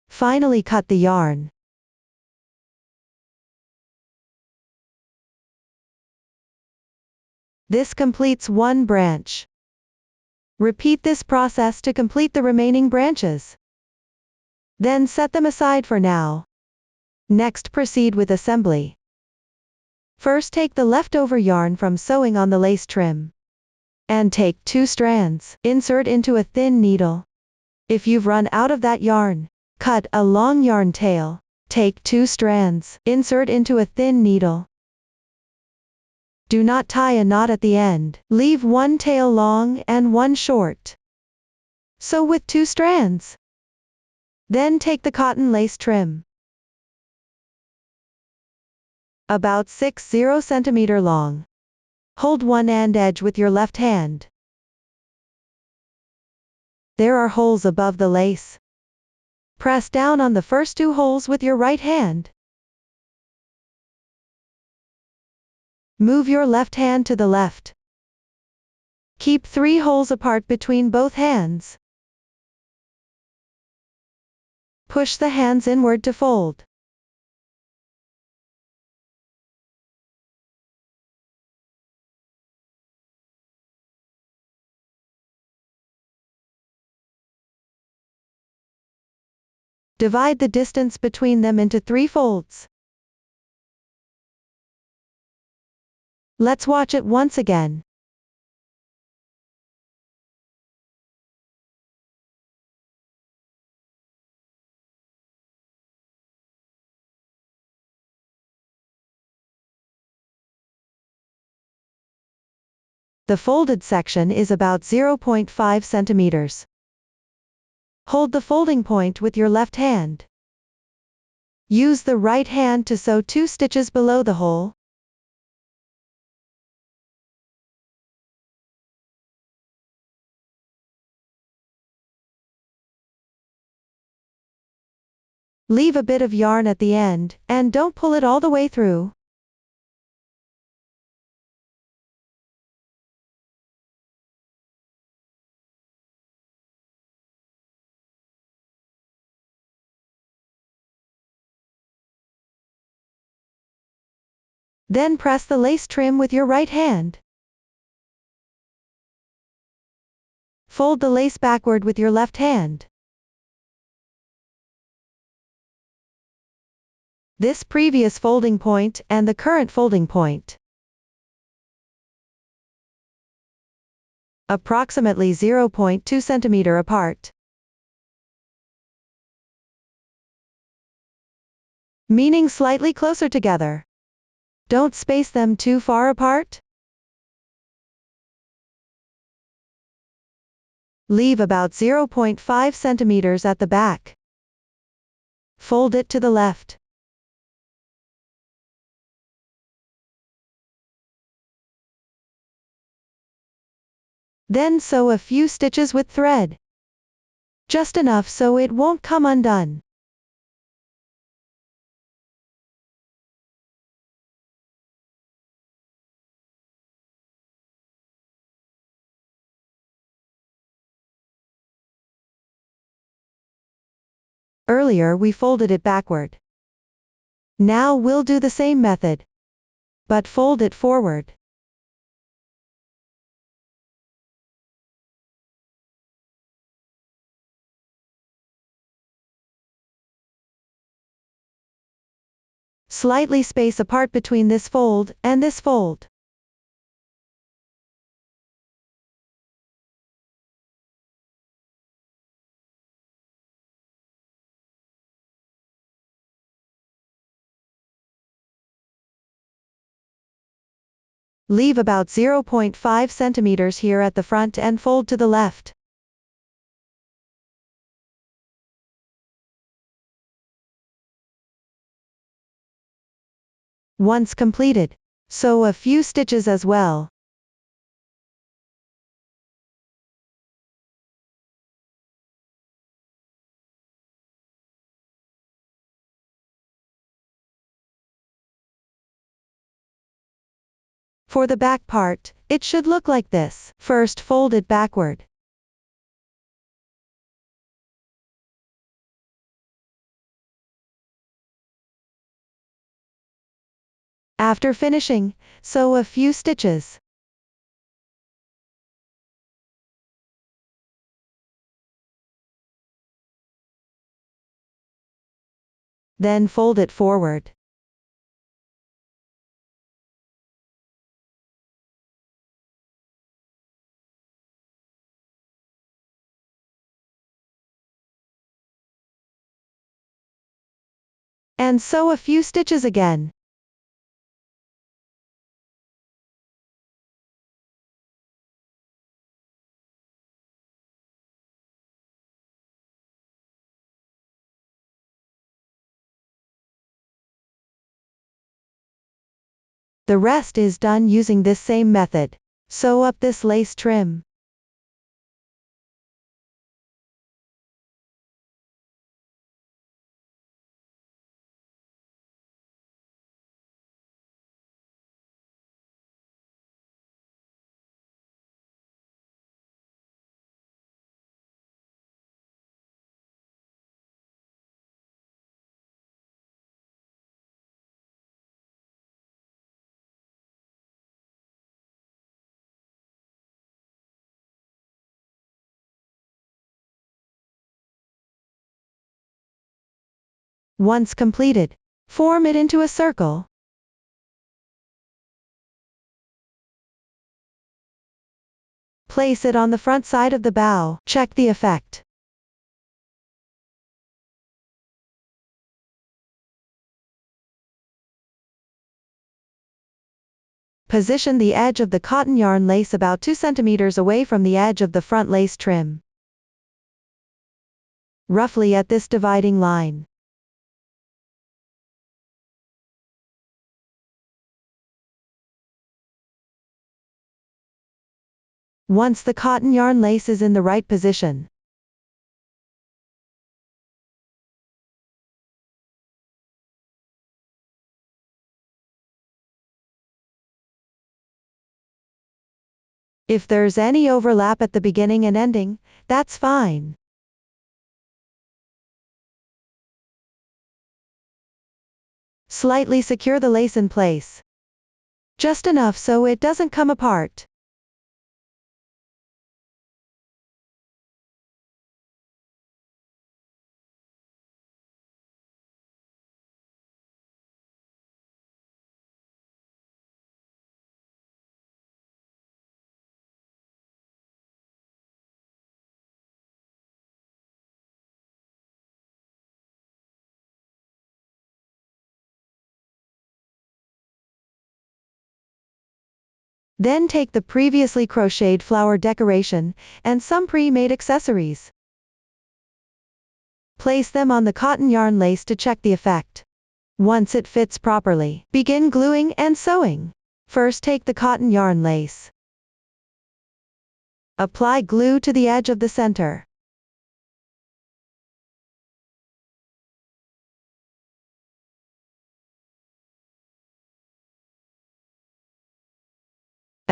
Finally cut the yarn. This completes one branch. Repeat this process to complete the remaining branches. Then set them aside for now. Next proceed with assembly. First take the leftover yarn from sewing on the lace trim. And take 2 strands, insert into a thin needle. If you've run out of that yarn, cut a long yarn tail. Take 2 strands, insert into a thin needle. Do not tie a knot at the end. Leave one tail long and one short. Sew with 2 strands. Then take the cotton lace trim, about 60 centimeter long. Hold one end edge with your left hand. There are holes above the lace. Press down on the first 2 holes with your right hand. Move your left hand to the left. Keep 3 holes apart between both hands. Push the hands inward to fold. Divide the distance between them into 3 folds. Let's watch it once again. The folded section is about 0.5 centimeters. Hold the folding point with your left hand. Use the right hand to sew 2 stitches below the hole. Leave a bit of yarn at the end, and don't pull it all the way through. Then press the lace trim with your right hand. Fold the lace backward with your left hand. This previous folding point and the current folding point. Approximately 0.2 cm apart. Meaning slightly closer together. Don't space them too far apart. Leave about 0.5 centimeters at the back. Fold it to the left. Then sew a few stitches with thread. Just enough so it won't come undone. Earlier we folded it backward. Now we'll do the same method, but fold it forward. Slightly space apart between this fold and this fold. Leave about 0.5 centimeters here at the front and fold to the left. Once completed, sew a few stitches as well. For the back part, it should look like this. First fold it backward. After finishing, sew a few stitches. Then fold it forward. And sew a few stitches again. The rest is done using this same method. Sew up this lace trim. Once completed, form it into a circle. Place it on the front side of the bow. Check the effect. Position the edge of the cotton yarn lace about 2 centimeters away from the edge of the front lace trim. Roughly at this dividing line. Once the cotton yarn lace is in the right position, If there's any overlap at the beginning and ending, that's fine. Slightly secure the lace in place. Just enough so it doesn't come apart. Then take the previously crocheted flower decoration, and some pre-made accessories. Place them on the cotton yarn lace to check the effect. Once it fits properly, begin gluing and sewing. First take the cotton yarn lace. Apply glue to the edge of the center.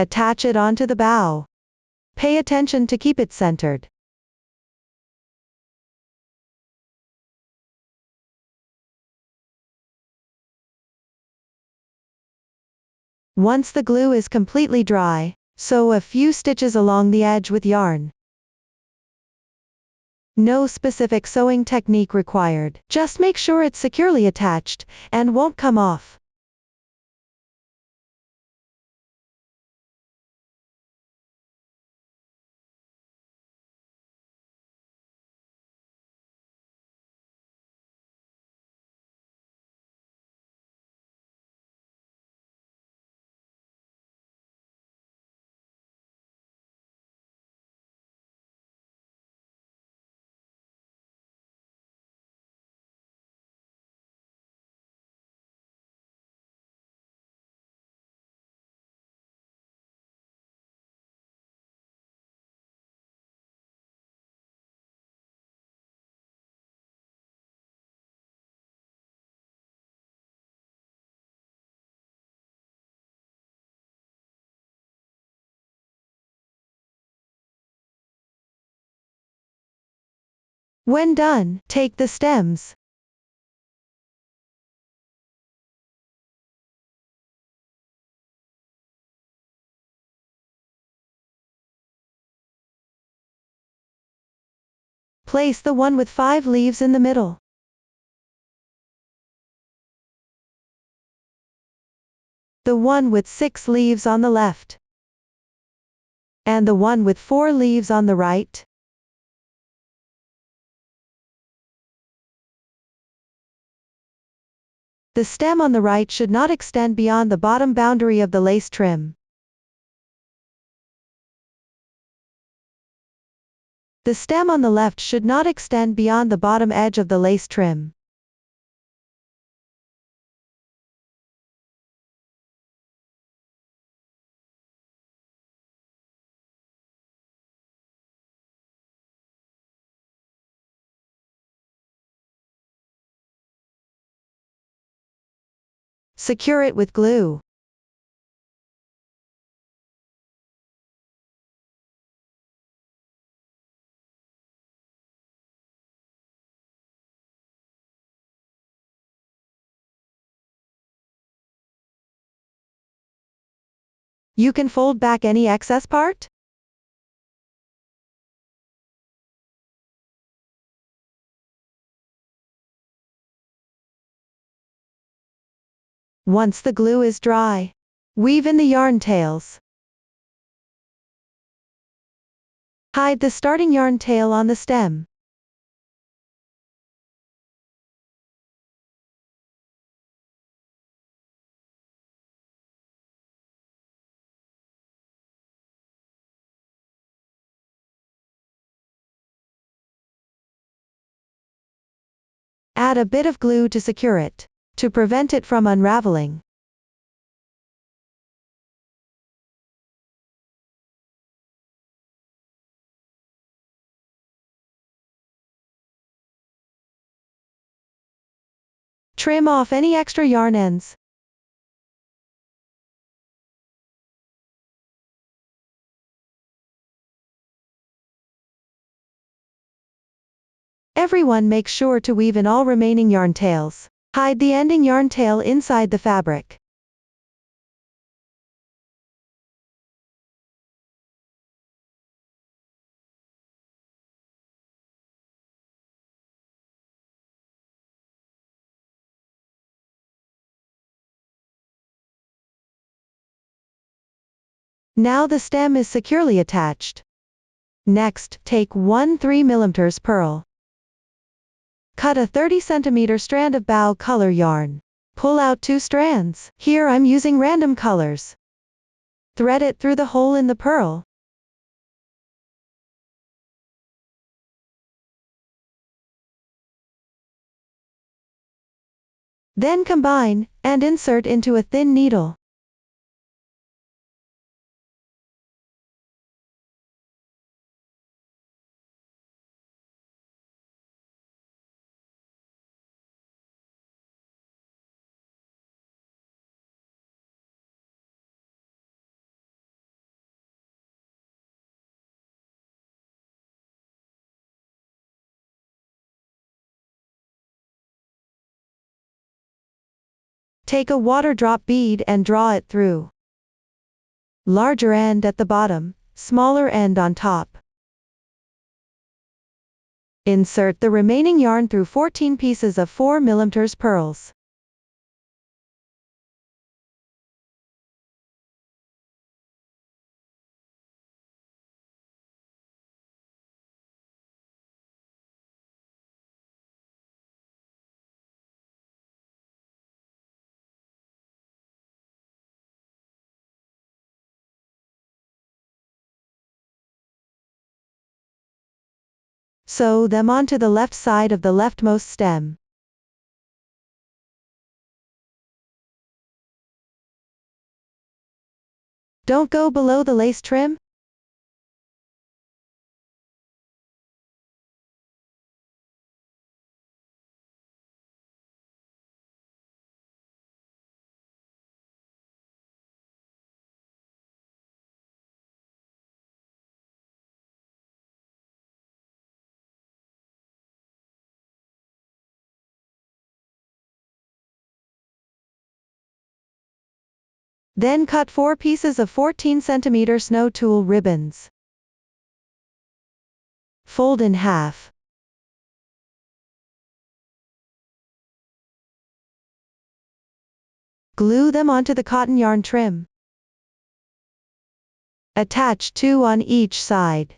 Attach it onto the bow. Pay attention to keep it centered. Once the glue is completely dry, sew a few stitches along the edge with yarn. No specific sewing technique required, just make sure it's securely attached, and won't come off. When done, take the stems. Place the one with 5 leaves in the middle. The one with 6 leaves on the left. And the one with 4 leaves on the right. The stem on the right should not extend beyond the bottom boundary of the lace trim. The stem on the left should not extend beyond the bottom edge of the lace trim. Secure it with glue. You can fold back any excess part. Once the glue is dry, weave in the yarn tails. Hide the starting yarn tail on the stem. Add a bit of glue to secure it, to prevent it from unraveling. Trim off any extra yarn ends. Everyone make sure to weave in all remaining yarn tails. Hide the ending yarn tail inside the fabric. Now the stem is securely attached. Next, take one 3mm purl. Cut a 30 cm strand of bow color yarn. Pull out 2 strands. Here I'm using random colors. Thread it through the hole in the purl. Then combine, and insert into a thin needle. Take a water drop bead and draw it through. Larger end at the bottom, smaller end on top. Insert the remaining yarn through 14 pieces of 4mm purls. Sew them onto the left side of the leftmost stem. Don't go below the lace trim. Then cut 4 pieces of 14 cm snow tulle ribbons. Fold in half. Glue them onto the cotton yarn trim. Attach 2 on each side.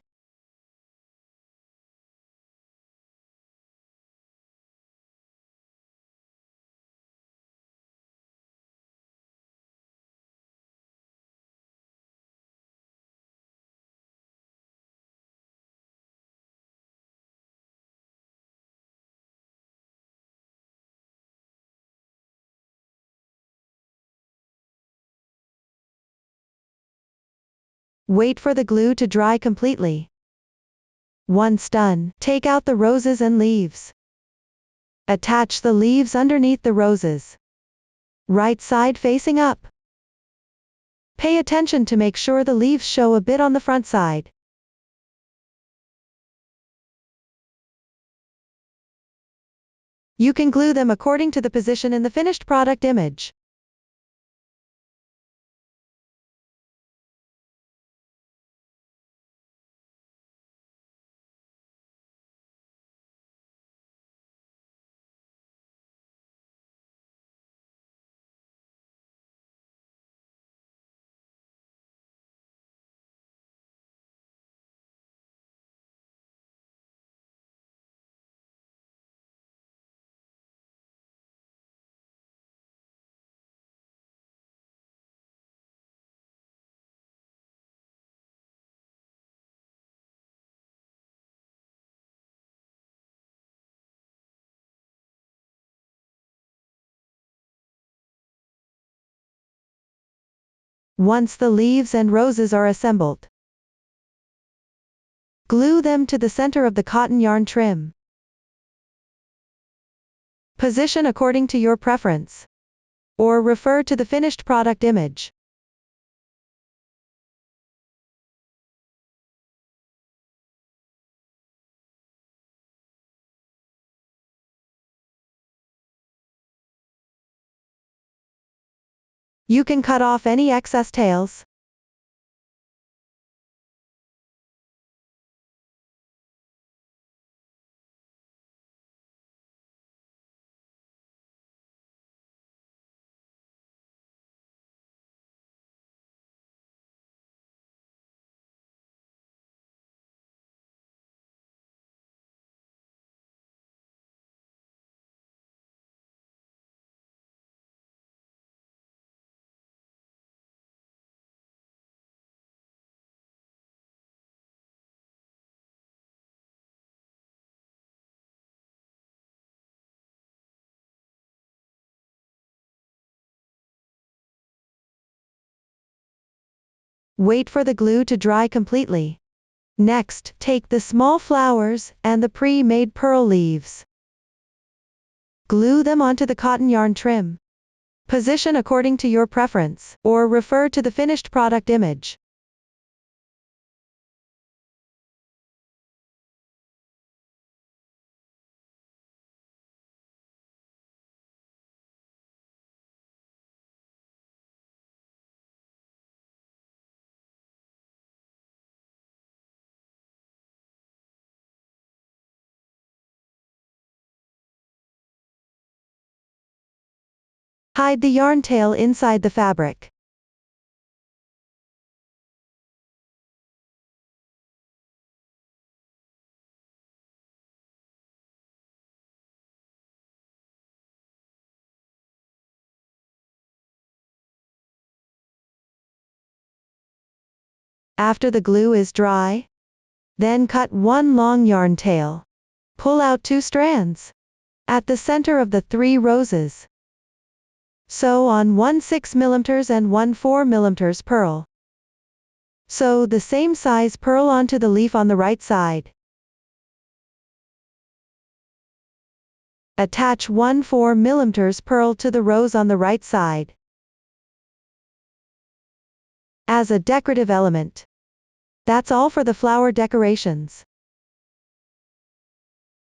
Wait for the glue to dry completely. Once done, take out the roses and leaves. Attach the leaves underneath the roses. Right side facing up. Pay attention to make sure the leaves show a bit on the front side. You can glue them according to the position in the finished product image. Once the leaves and roses are assembled, glue them to the center of the cotton yarn trim. Position according to your preference, or refer to the finished product image. You can cut off any excess tails. Wait for the glue to dry completely. Next, take the small flowers and the pre-made pearl leaves. Glue them onto the cotton yarn trim. Position according to your preference, or refer to the finished product image. Hide the yarn tail inside the fabric. After the glue is dry, then cut one long yarn tail. Pull out 2 strands at the center of the 3 roses. Sew on one 6 mm and one 4 mm pearl. Sew the same size pearl onto the leaf on the right side. Attach one 4 mm pearl to the rose on the right side as a decorative element. That's all for the flower decorations.